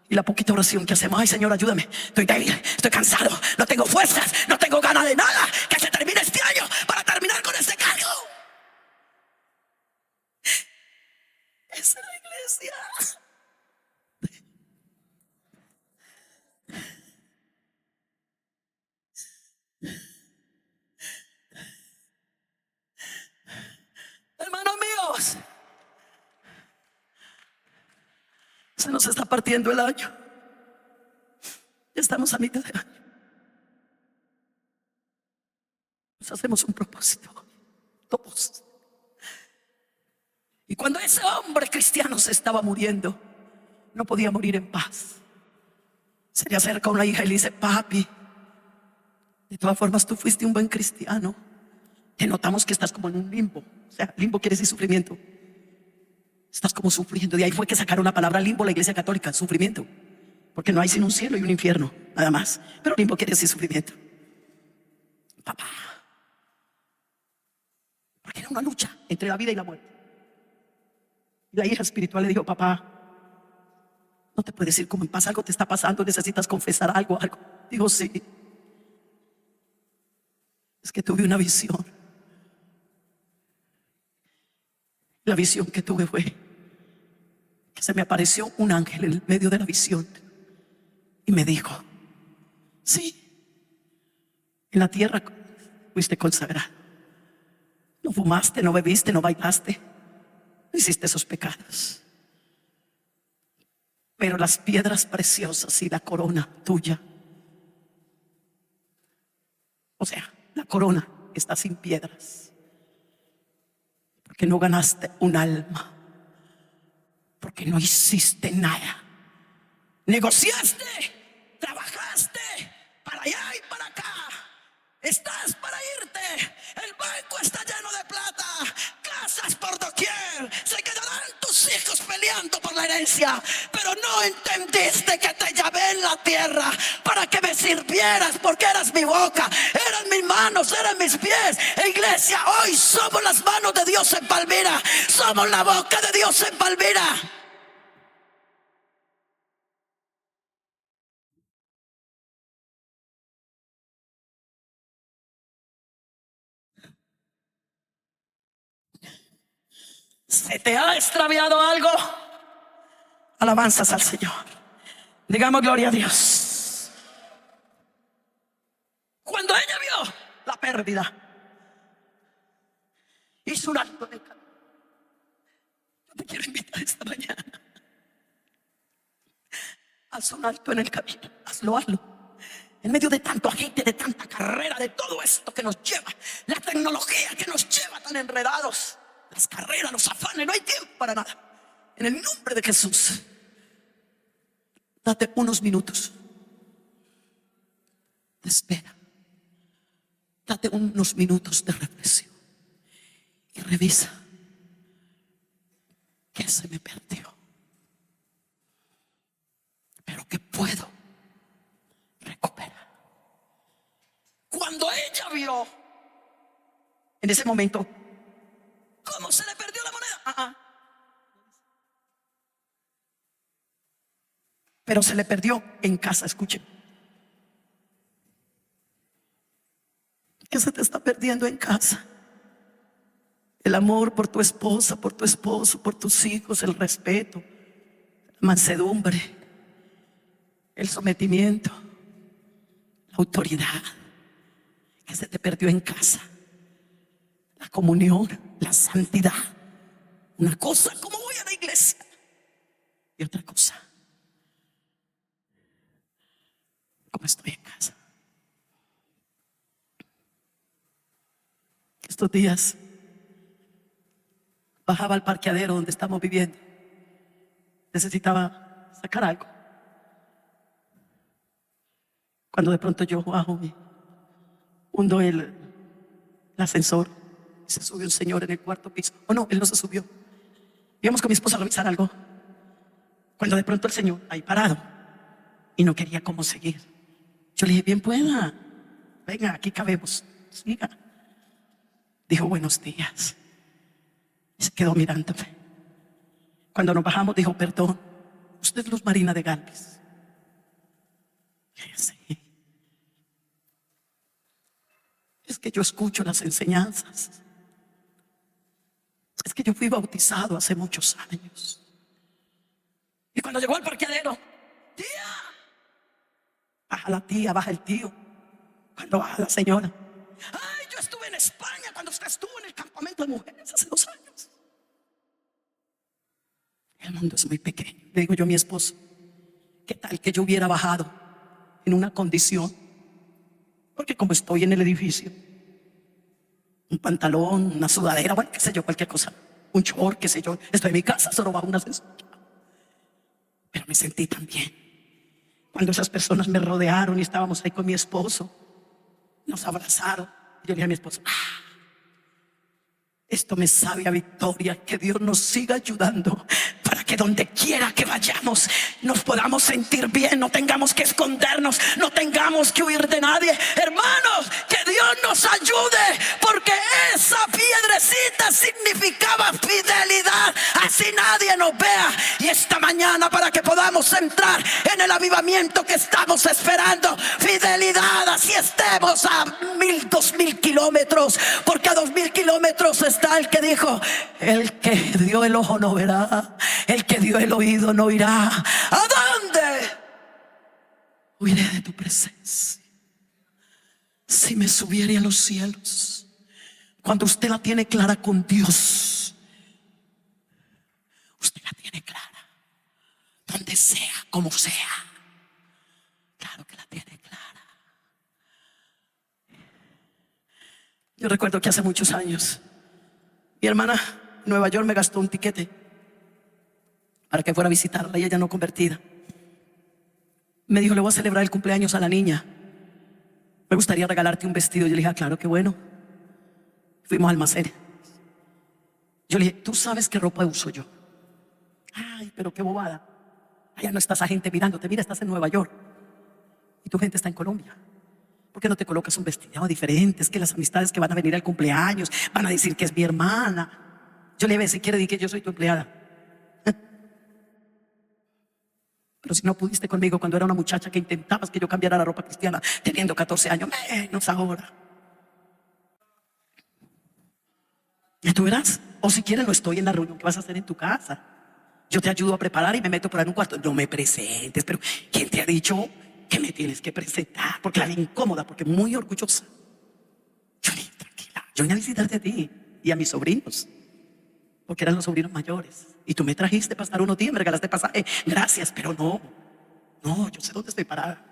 Y la poquita oración que hacemos: ay, Señor, ayúdame, estoy débil, estoy cansado, no tengo fuerzas, no tengo ganas de nada. Que se termine este año para terminar con este cargo. Esa es la iglesia. Hermanos míos, se nos está partiendo el año. Ya estamos a mitad de año. Nos hacemos un propósito, todos. Y cuando ese hombre cristiano se estaba muriendo, no podía morir en paz. Se le acerca una hija y le dice: papi, de todas formas tú fuiste un buen cristiano. Te notamos que estás como en un limbo. O sea, limbo quiere decir sufrimiento. Estás como sufriendo. De ahí fue que sacaron la palabra limbo la iglesia católica: sufrimiento. Porque no hay sino un cielo y un infierno, nada más. Pero limbo quiere decir sufrimiento. Papá, porque era una lucha entre la vida y la muerte. Y la hija espiritual le dijo: papá, no te puedes ir como en paz, algo te está pasando, necesitas confesar algo. Digo: sí, es que tuve una visión. La visión que tuve fue que se me apareció un ángel en el medio de la visión y me dijo: sí, en la tierra fuiste consagrado, no fumaste, no bebiste, no bailaste, no hiciste esos pecados, pero las piedras preciosas y la corona tuya, o sea, la corona está sin piedras, porque no ganaste un alma, porque no hiciste nada, negociaste, trabajaste para allá y para acá, estás para irte, el banco está lleno de plata, casas por doquier, se quedarán tus hijos peleando por la herencia, pero no entendiste que te llamé en la tierra para que me sirvieras, porque eras mi boca, eran mis manos, eran mis pies. Iglesia, hoy somos las manos de Dios en Palmira, somos la boca de Dios en Palmira. ¿Se te ha extraviado algo? Alabanzas al Señor. Digamos gloria a Dios. Cuando ella vio la pérdida, hizo un alto en el camino. Yo te quiero invitar esta mañana: haz un alto en el camino, hazlo. En medio de tanto agite, de tanta carrera, de todo esto que nos lleva, la tecnología que nos lleva tan enredados, las carreras, los afanes, no hay tiempo para nada. En el nombre de Jesús, date unos minutos de espera, date unos minutos de reflexión y revisa qué se me perdió, pero que puedo recuperar. Cuando ella vio, en ese momento, ¿cómo se le perdió la moneda? Pero se le perdió en casa. Escuchen, ¿qué se te está perdiendo en casa? El amor por tu esposa, por tu esposo, por tus hijos, el respeto, la mansedumbre, el sometimiento, la autoridad. ¿Qué se te perdió en casa? La comunión, la santidad. Una cosa, ¿cómo voy a la iglesia? Y otra cosa, ¿cómo estoy en casa? Estos días bajaba al parqueadero donde estamos viviendo. Necesitaba sacar algo. Cuando de pronto yo bajo y hundo el ascensor, y se sube un señor en el cuarto piso. Oh no, él no se subió. Íbamos con mi esposa a revisar algo, cuando de pronto el señor ahí parado y no quería cómo seguir. Yo le dije: bien pueda, venga, aquí cabemos, siga. Dijo: buenos días. Y se quedó mirándome. Cuando nos bajamos dijo, perdón, usted es Luz Marina de Galvez. Sí. Es que yo escucho las enseñanzas. Es que yo fui bautizado hace muchos años. Y cuando llegó al parqueadero, tía, baja la tía, baja el tío. Cuando baja la señora, ay, yo estuve en España cuando usted estuvo en el campamento de mujeres hace 2 años. El mundo es muy pequeño. Le digo yo a mi esposo, ¿qué tal que yo hubiera bajado en una condición? Porque como estoy en el edificio, un pantalón, una sudadera, bueno, qué sé yo, cualquier cosa, un short, qué sé yo, estoy en mi casa, solo bajo una ascensor. Pero me sentí tan bien cuando esas personas me rodearon y estábamos ahí con mi esposo, nos abrazaron. Yo le dije a mi esposo, esto me sabe a victoria. Que Dios nos siga ayudando para que donde quiera que vayamos nos podamos sentir bien, no tengamos que escondernos, no tengamos que huir de nadie. Hermanos, que Dios nos ayude, porque esa piedrecita significaba fidelidad. Así nadie nos vea. Y esta mañana, para que podamos entrar en el avivamiento que estamos esperando, fidelidad, así estemos a 1000, 2000 kilómetros, porque a 2000 kilómetros está el que dijo, el que dio el ojo no verá, el que dio el oído no oirá. ¿A dónde huiré de tu presencia? Si me subiere a los cielos. Cuando usted la tiene clara con Dios, usted la tiene clara donde sea, como sea. Claro que la tiene clara. Yo recuerdo que hace muchos años mi hermana en Nueva York me gastó un tiquete para que fuera a visitarla, y ella no convertida. Me dijo, le voy a celebrar el cumpleaños a la niña, me gustaría regalarte un vestido. Yo le dije, claro, qué bueno. Fuimos al almacén. Yo le dije, ¿tú sabes qué ropa uso yo? Ay, pero qué bobada. Allá no está esa gente mirándote. Mira, estás en Nueva York y tu gente está en Colombia. ¿Por qué no te colocas un vestido diferente? Es que las amistades que van a venir al cumpleaños van a decir que es mi hermana. Yo le dije, si quiere, di que yo soy tu empleada. Pero si no pudiste conmigo cuando era una muchacha que intentabas que yo cambiara la ropa cristiana teniendo 14 años, menos ahora. Y tú verás. O si quieres, no estoy en la reunión que vas a hacer en tu casa. Yo te ayudo a preparar y me meto por ahí en un cuarto. No me presentes, pero ¿quién te ha dicho que me tienes que presentar? Porque la vi incómoda, porque muy orgullosa. Yo le dije, tranquila, yo vine a visitarte a ti y a mis sobrinos, porque eran los sobrinos mayores. Y tú me trajiste para estar unos días, me regalaste pasaje. Gracias, pero no, yo sé dónde estoy parada.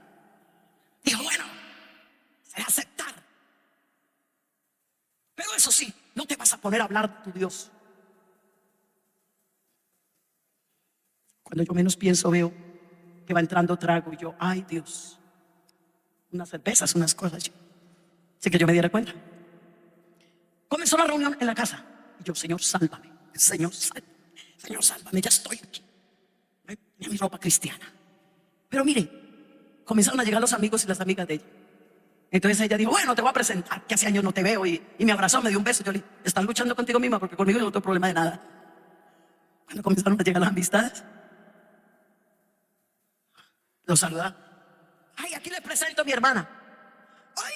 Dijo, bueno, será aceptar. Pero eso sí, no te vas a poner a hablar de tu Dios. Cuando yo menos pienso, veo que va entrando trago y yo, ay Dios, unas cervezas, unas cosas. Así que yo me diera cuenta. Comenzó la reunión en la casa y yo, Señor, sálvame, Señor, sálvame, ya estoy aquí. Mira mi ropa cristiana. Pero miren, comenzaron a llegar los amigos y las amigas de ella. Entonces ella dijo, bueno, te voy a presentar, que hace años no te veo, y me abrazó, me dio un beso. Yo le dije, ¿estás luchando contigo misma? Porque conmigo no tengo problema de nada. Cuando comenzaron a llegar las amistades, los saludaron. Ay, aquí les presento a mi hermana. Ay,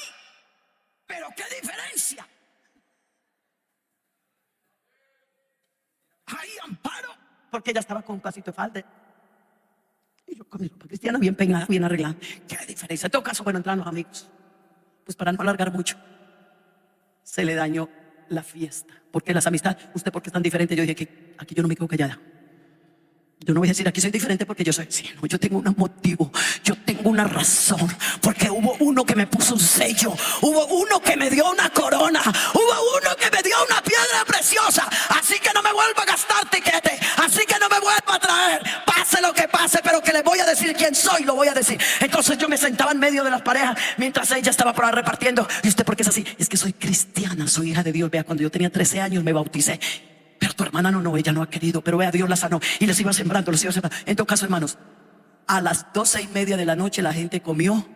pero qué diferencia. Ay, Amparo, porque ella estaba con un casito de falda y yo con mi ropa cristiana bien peinada, bien arreglada. Qué diferencia. En todo caso, bueno, entraron los amigos. Pues para no alargar mucho, se le dañó la fiesta, porque las amistades, usted porque es tan diferente. Yo dije que aquí yo no me quedo callada. Yo no voy a decir aquí soy diferente porque yo soy así. No, yo tengo un motivo, yo tengo una razón. Porque hubo uno que me puso un sello, hubo uno que me dio una corona, hubo uno que me dio una piedra preciosa. Así que no me vuelva a gastar tiquete, así que no me vuelva a traer. Pase lo que pase, pero que les voy a decir quién soy, lo voy a decir. Entonces yo me sentaba en medio de las parejas mientras ella estaba por ahí repartiendo. ¿Y usted por qué es así? Es que soy cristiana, soy hija de Dios. Vea, cuando yo tenía 13 años me bauticé. Pero tu hermana no, ella no ha querido. Pero vea, Dios la sanó y les iba sembrando, les iba sembrando. En todo caso, hermanos, a las 12:30 de la noche la gente comió.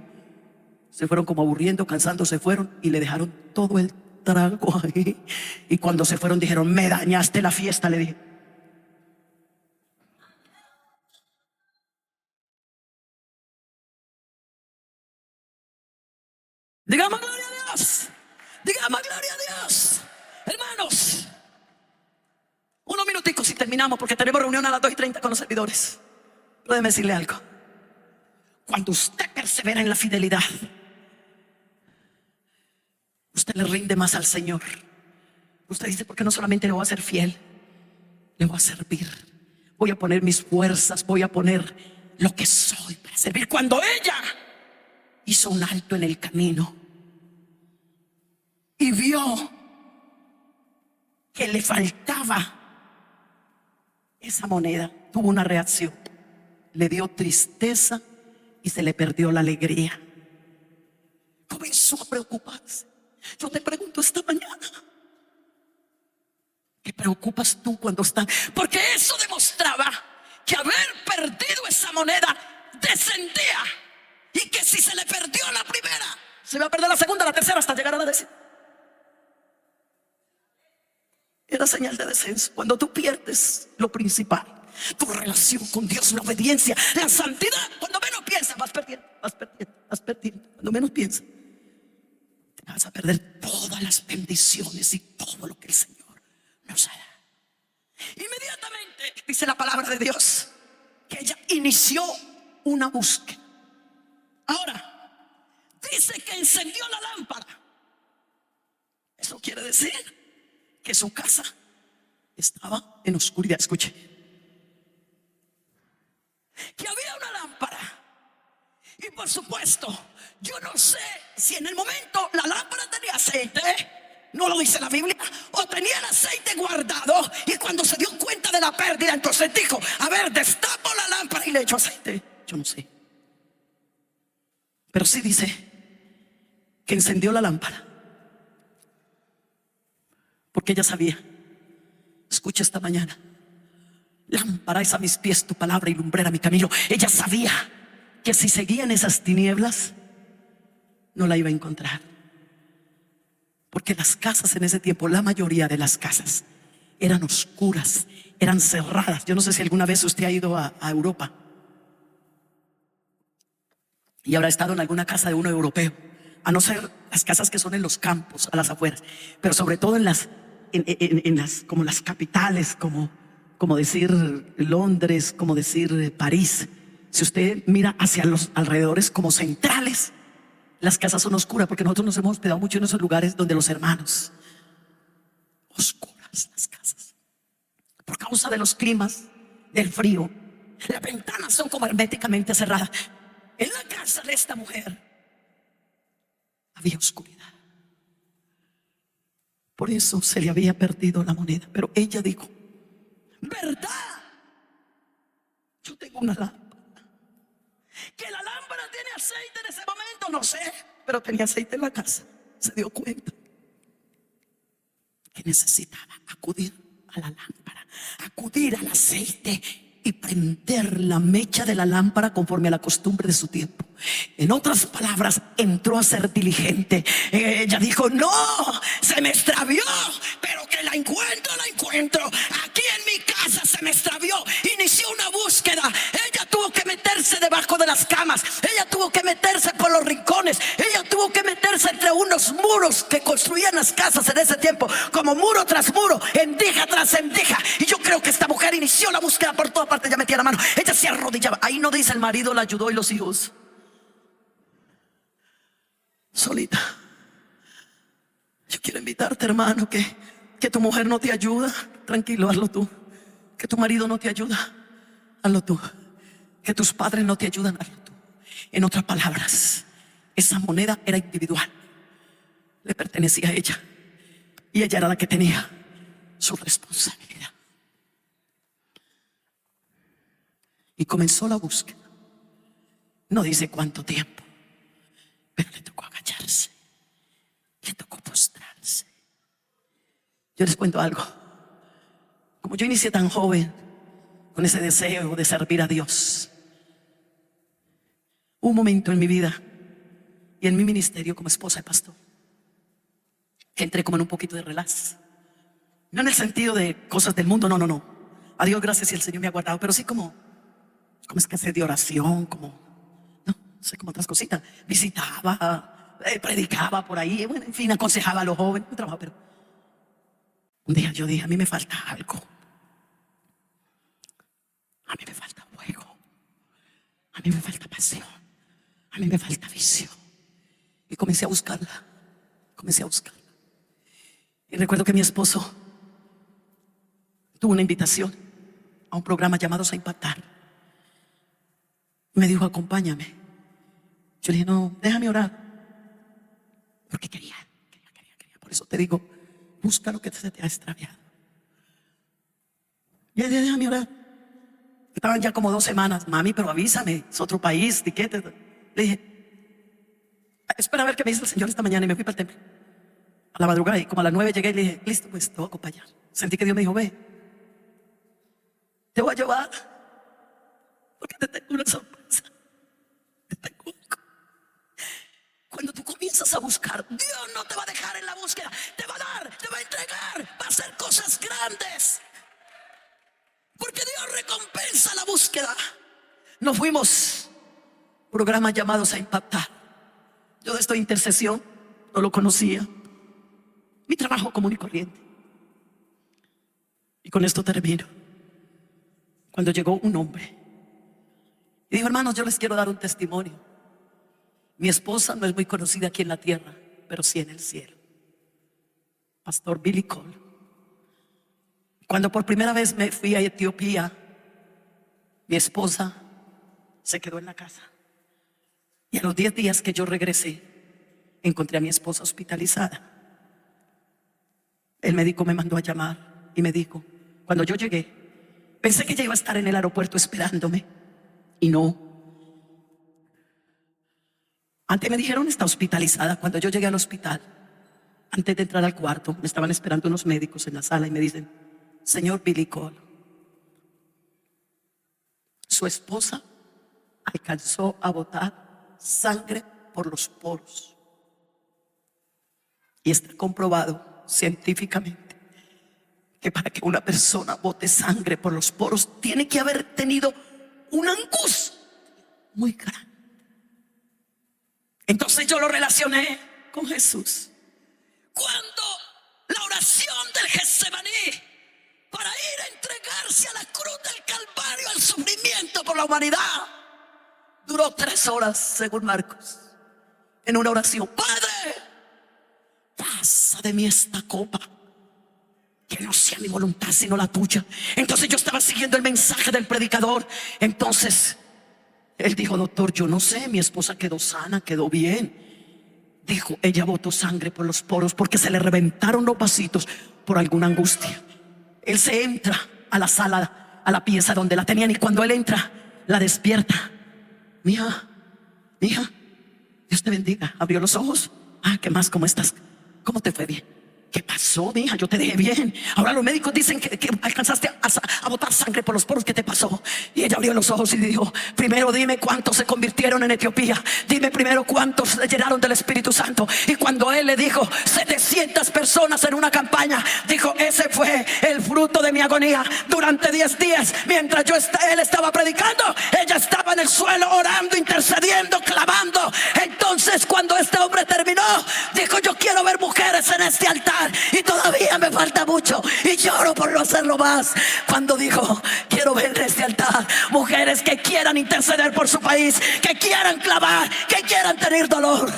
Se fueron como aburriendo, cansando, se fueron y le dejaron todo el trago ahí. Y cuando se fueron dijeron, me dañaste la fiesta, le dije. Digamos gloria a Dios. Digamos gloria a Dios. Hermanos, unos minuticos y terminamos porque tenemos reunión a las 2:30 con los servidores. Pero déjeme decirle algo. Cuando usted persevera en la fidelidad, usted le rinde más al Señor. Usted dice, porque no solamente le voy a ser fiel, le voy a servir. Voy a poner mis fuerzas, voy a poner lo que soy para servir. Cuando ella hizo un alto en el camino y vio que le faltaba esa moneda, tuvo una reacción. Le dio tristeza y se le perdió la alegría. Comenzó a preocuparse. Yo te pregunto esta mañana, ¿qué preocupas tú cuando estás? Porque eso demostraba que haber perdido esa moneda descendía, y que si se le perdió la primera, se iba a perder la segunda, la tercera, hasta llegar a la décima. Era señal de descenso. Cuando tú pierdes lo principal, tu relación con Dios, la obediencia, la santidad, cuando menos piensas, vas perdiendo, vas perdiendo, vas perdiendo. Cuando menos piensas, te vas a perder todas las bendiciones y todo lo que el Señor nos hará. Inmediatamente dice la palabra de Dios que ella inició una búsqueda. Ahora, dice que encendió la lámpara. Eso quiere decir que su casa estaba en oscuridad. Escuche, que había una lámpara. Y por supuesto, yo no sé si en el momento la lámpara tenía aceite, no lo dice la Biblia, o tenía el aceite guardado, y cuando se dio cuenta de la pérdida, entonces dijo, a ver, destapo la lámpara y le echo aceite. Yo no sé, pero sí dice que encendió la lámpara, porque ella sabía. Escucha esta mañana: lámpara es a mis pies tu palabra y lumbrera mi camino. Ella sabía que si seguía en esas tinieblas no la iba a encontrar, porque las casas en ese tiempo, la mayoría de las casas eran oscuras, eran cerradas. Yo no sé si alguna vez usted ha ido a Europa y habrá estado en alguna casa de uno europeo, a no ser las casas que son en los campos, a las afueras, pero sobre todo en las como las capitales, como decir Londres, como decir París. Si usted mira hacia los alrededores como centrales, las casas son oscuras, porque nosotros nos hemos hospedado mucho en esos lugares donde los hermanos, oscuras las casas, por causa de los climas, del frío. Las ventanas son como herméticamente cerradas. En la casa de esta mujer había oscuridad. Por eso se le había perdido la moneda. Pero ella dijo, ¿verdad? Yo tengo una lámpara. Que la lámpara tiene aceite en ese momento, no sé, pero tenía aceite en la casa. Se dio cuenta que necesitaba acudir a la lámpara, acudir al aceite y prender la mecha de la lámpara conforme a la costumbre de su tiempo. En otras palabras, entró a ser diligente. Ella dijo, no, se me extravió, pero que la encuentro, la encuentro. Aquí en mi casa se me extravió. Inició una búsqueda. Ella tuvo que meterse debajo de las camas. Ella tuvo que meterse por los rincones. Ella tuvo que meterse entre unos muros que construían las casas en ese tiempo, como muro tras muro, endija tras endija. Y yo creo que esta mujer inició la búsqueda por toda parte. Ella metía la mano, ella se arrodillaba. Ahí no dice el marido la ayudó y los hijos. Solita. Yo quiero invitarte, hermano, que tu mujer no te ayuda, tranquilo, hazlo tú. Que tu marido no te ayuda, hazlo tú. Que tus padres no te ayudan, hazlo tú. En otras palabras, esa moneda era individual, le pertenecía a ella, y ella era la que tenía su responsabilidad. Y comenzó la búsqueda. No dice cuánto tiempo, pero le tocó agacharse, le tocó postrarse. Yo les cuento algo. Como yo inicié tan joven con ese deseo de servir a Dios, hubo un momento en mi vida y en mi ministerio como esposa de pastor que entré como en un poquito de relax. No en el sentido de cosas del mundo, no. A Dios gracias y el Señor me ha guardado, pero sí como escasez de oración, como, no sé, como otras cositas. Visitaba, predicaba por ahí, bueno, en fin, aconsejaba a los jóvenes, un trabajo, pero un día yo dije, a mí me falta algo. A mí me falta fuego. A mí me falta pasión. A mí me falta visión. Y comencé a buscarla. Y recuerdo que mi esposo tuvo una invitación a un programa llamado A Impactar. Me dijo, acompáñame. Yo le dije, no, déjame orar. Porque quería. Por eso te digo, busca lo que se te ha extraviado. Y él dijo, déjame orar. Estaban ya como 2 semanas. Mami, pero avísame, es otro país. Le dije, espera a ver qué me dice el Señor esta mañana. Y me fui para el templo a la madrugada, y como a las 9 llegué y le dije, listo, pues te voy a acompañar. Sentí que Dios me dijo, ve, te voy a llevar, porque te tengo una sorpresa. Te tengo algo. Cuando tú comienzas a buscar, Dios no te va a dejar en la búsqueda. Te va a dar, te va a entregar, va a hacer cosas grandes, porque Dios recompensa la búsqueda. Nos fuimos, programas llamados A Impactar. Yo de esta intercesión no lo conocía. Mi trabajo común y corriente. Y con esto termino. Cuando llegó un hombre y dijo, hermanos, yo les quiero dar un testimonio. Mi esposa no es muy conocida aquí en la tierra, pero sí en el cielo. Pastor Billy Cole. Cuando por primera vez me fui a Etiopía, mi esposa se quedó en la casa. Y a los 10 días que yo regresé, encontré a mi esposa hospitalizada. El médico me mandó a llamar y me dijo, cuando yo llegué, pensé que ella iba a estar en el aeropuerto esperándome, y no. Antes me dijeron, está hospitalizada. Cuando yo llegué al hospital, antes de entrar al cuarto, me estaban esperando unos médicos en la sala y me dicen, señor Billy Cole, su esposa alcanzó a botar sangre por los poros. Y está comprobado científicamente que para que una persona bote sangre por los poros tiene que haber tenido una angustia muy grande. Entonces yo lo relacioné con Jesús. Cuando la oración del Getsemaní para ir a entregarse a la cruz del Calvario, al sufrimiento por la humanidad, duró 3 horas, según Marcos, en una oración. Padre, pasa de mí esta copa, que no sea mi voluntad sino la tuya. Entonces yo estaba siguiendo el mensaje del predicador. Entonces él dijo, doctor, yo no sé, mi esposa quedó sana, quedó bien. Dijo, ella botó sangre por los poros porque se le reventaron los vasitos por alguna angustia. Él se entra a la sala, a la pieza donde la tenían, y cuando él entra, la despierta. Mija, Dios te bendiga. Abrió los ojos. ¿Qué más? ¿Cómo estás? ¿Cómo te fue? Bien. ¿Qué pasó, mija? Yo te dejé bien. Ahora los médicos dicen que alcanzaste a botar sangre por los poros. ¿Qué te pasó? Y ella abrió los ojos y dijo, primero dime cuántos se convirtieron en Etiopía. Dime primero cuántos se llenaron del Espíritu Santo. Y cuando él le dijo 700 personas en una campaña, dijo, ese fue el fruto de mi agonía. Durante 10 días, mientras él estaba predicando, ella estaba en el suelo orando, intercediendo, clamando. Entonces cuando este hombre terminó, dijo, yo quiero ver mujeres en este altar, y todavía me falta mucho, y lloro por no hacerlo más. Cuando dijo, quiero ver en este altar mujeres que quieran interceder por su país, que quieran clamar, que quieran tener dolor.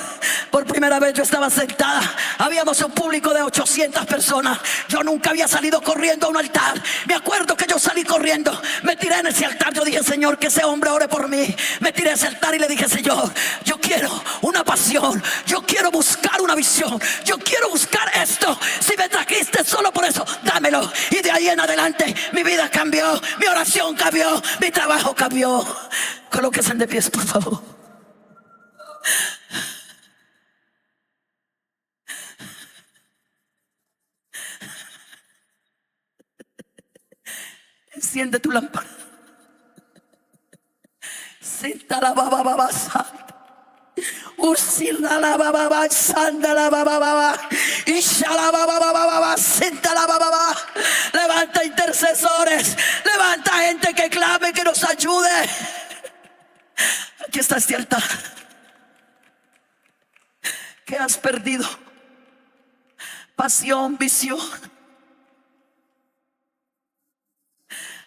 Por primera vez yo estaba sentada, habíamos un público de 800 personas. Yo nunca había salido corriendo a un altar. Me acuerdo que yo salí corriendo, me tiré en ese altar. Yo dije, Señor, que ese hombre ore por mí. Me tiré a ese altar y le dije, Señor, yo quiero una pasión, yo quiero buscar una visión, yo quiero buscar esto. Si me trajiste solo por eso, dámelo. Y de ahí en adelante mi vida cambió, mi oración cambió, mi trabajo cambió. Colóquense de pies, por favor. Enciende tu lámpara. Senta la baba baba santa. Usila la baba baba santa la baba baba. Ishala baba baba baba senta la baba baba. Levanta intercesores, levanta gente que clame, que nos ayude. Aquí está este altar. ¿Qué has perdido? Pasión, visión.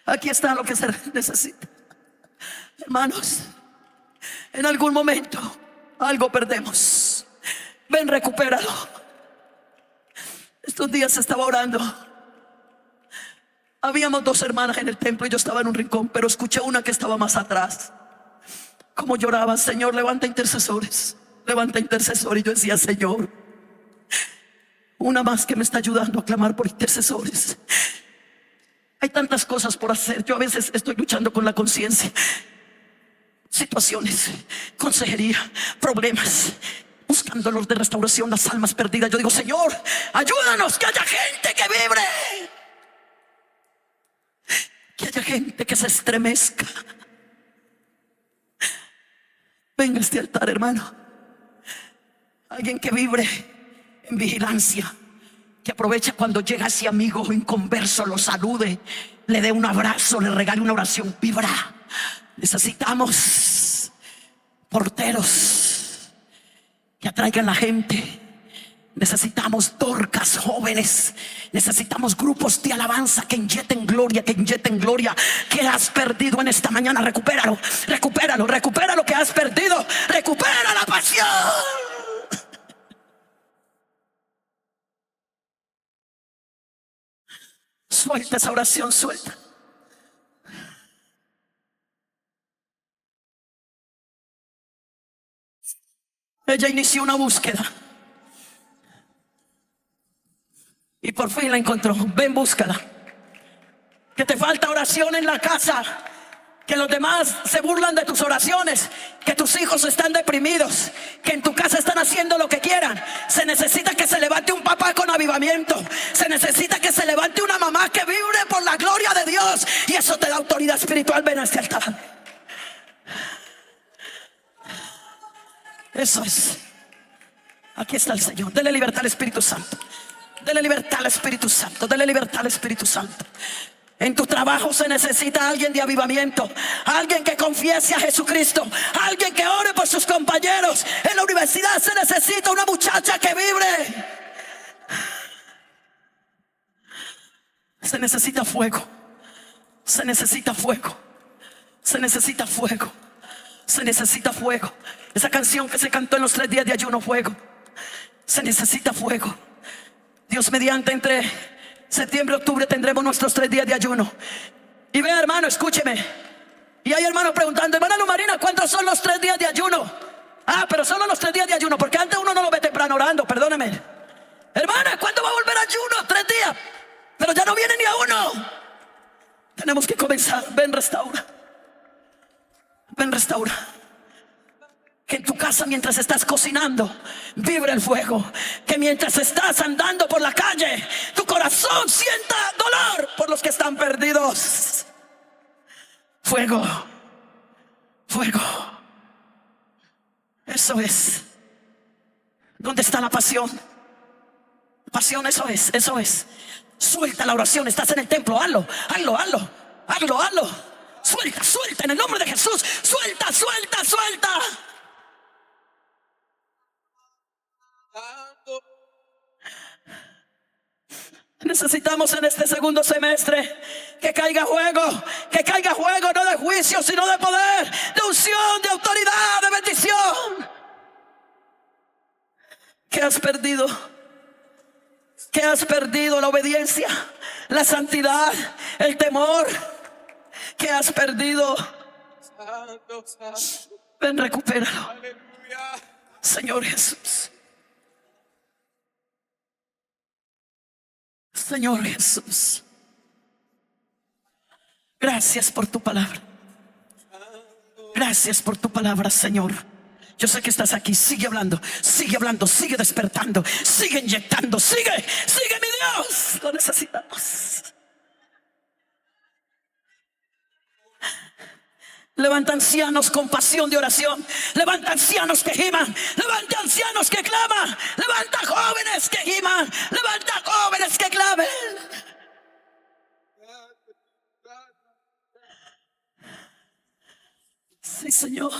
Aquí está lo que se necesita. Hermanos, en algún momento algo perdemos. Ven, recupéralo. Estos días estaba orando. Habíamos dos hermanas en el templo y yo estaba en un rincón, pero escuché una que estaba más atrás. Como lloraba: Señor, levanta intercesores, levanta intercesores. Y yo decía: Señor, una más que me está ayudando a clamar por intercesores. Hay tantas cosas por hacer. Yo a veces estoy luchando con la conciencia. Situaciones, consejería, problemas, buscando los de restauración, las almas perdidas. Yo digo: Señor, ayúdanos, que haya gente que vibre, que haya gente que se estremezca. Venga a este altar, hermano. Alguien que vibre en vigilancia, que aprovecha cuando llega ese amigo inconverso, lo salude, le dé un abrazo, le regale una oración. Vibra. Necesitamos porteros que atraigan a la gente. Necesitamos Dorcas jóvenes. Necesitamos grupos de alabanza que inyecten gloria, que inyecten gloria. ¿Qué has perdido en esta mañana? Recupéralo, recupéralo, recupera lo que has perdido. Recupera la pasión. Suelta esa oración, suelta. Ella inició una búsqueda y por fin la encontró. Ven, búscala. Que te falta oración en la casa, que los demás se burlan de tus oraciones, que tus hijos están deprimidos, que en tu casa están haciendo lo que quieran. Se necesita que se levante un papá con avivamiento. Se necesita que se levante una mamá que vibre por la gloria de Dios, y eso te da autoridad espiritual. Ven a este altar. Eso es. Aquí está el Señor. Dele libertad al Espíritu Santo. Dele libertad al Espíritu Santo. Dele libertad al Espíritu Santo. En tu trabajo se necesita alguien de avivamiento, alguien que confiese a Jesucristo, alguien que ore por sus compañeros. En la universidad se necesita una muchacha que vibre. Se necesita fuego. Se necesita fuego. Se necesita fuego. Se necesita fuego. Esa canción que se cantó en los 3 días de ayuno, fuego. Se necesita fuego. Dios mediante, entre septiembre y octubre tendremos nuestros 3 días de ayuno. Y vea, hermano, escúcheme. Y hay hermanos preguntando: hermana Luz Marina, ¿cuántos son los 3 días de ayuno? Ah, pero solo los 3 días de ayuno, porque antes uno no lo ve temprano orando, perdóneme. Hermana, ¿cuándo va a volver ayuno? 3 días. Pero ya no viene ni a uno. Tenemos que comenzar. Ven, restaura. Ven, restaura. Que en tu casa, mientras estás cocinando, vibre el fuego. Que mientras estás andando por la calle, tu corazón sienta dolor por los que están perdidos. Fuego. Fuego. Eso es. ¿Dónde está la pasión? Pasión, eso es, eso es. Suelta la oración. Estás en el templo, hazlo, hazlo, hazlo, hazlo, hazlo. Suelta, suelta en el nombre de Jesús. Suelta, suelta, suelta. Necesitamos en este segundo semestre que caiga fuego, no de juicio, sino de poder, de unción, de autoridad, de bendición. ¿Qué has perdido? ¿Qué has perdido? La obediencia, la santidad, el temor. ¿Qué has perdido? Ven, recupéralo. Señor Jesús. Señor Jesús, gracias por tu palabra. Gracias por tu palabra, Señor. Yo sé que estás aquí. Sigue hablando, sigue despertando, sigue inyectando, sigue, mi Dios. Lo necesitamos. Levanta ancianos con pasión de oración. Levanta ancianos que giman. Levanta ancianos que claman. Levanta jóvenes que giman. Levanta jóvenes que clamen. Sí, Señor.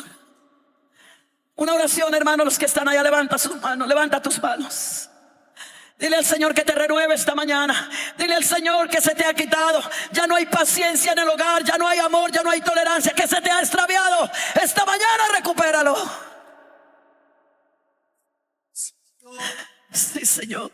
Una oración, hermano, los que están allá, levanta sus manos, levanta tus manos. Dile al Señor que te renueve esta mañana. Dile al Señor que se te ha quitado. Ya no hay paciencia en el hogar, ya no hay amor, ya no hay tolerancia, que se te ha extraviado. Esta mañana recupéralo. Sí, Señor.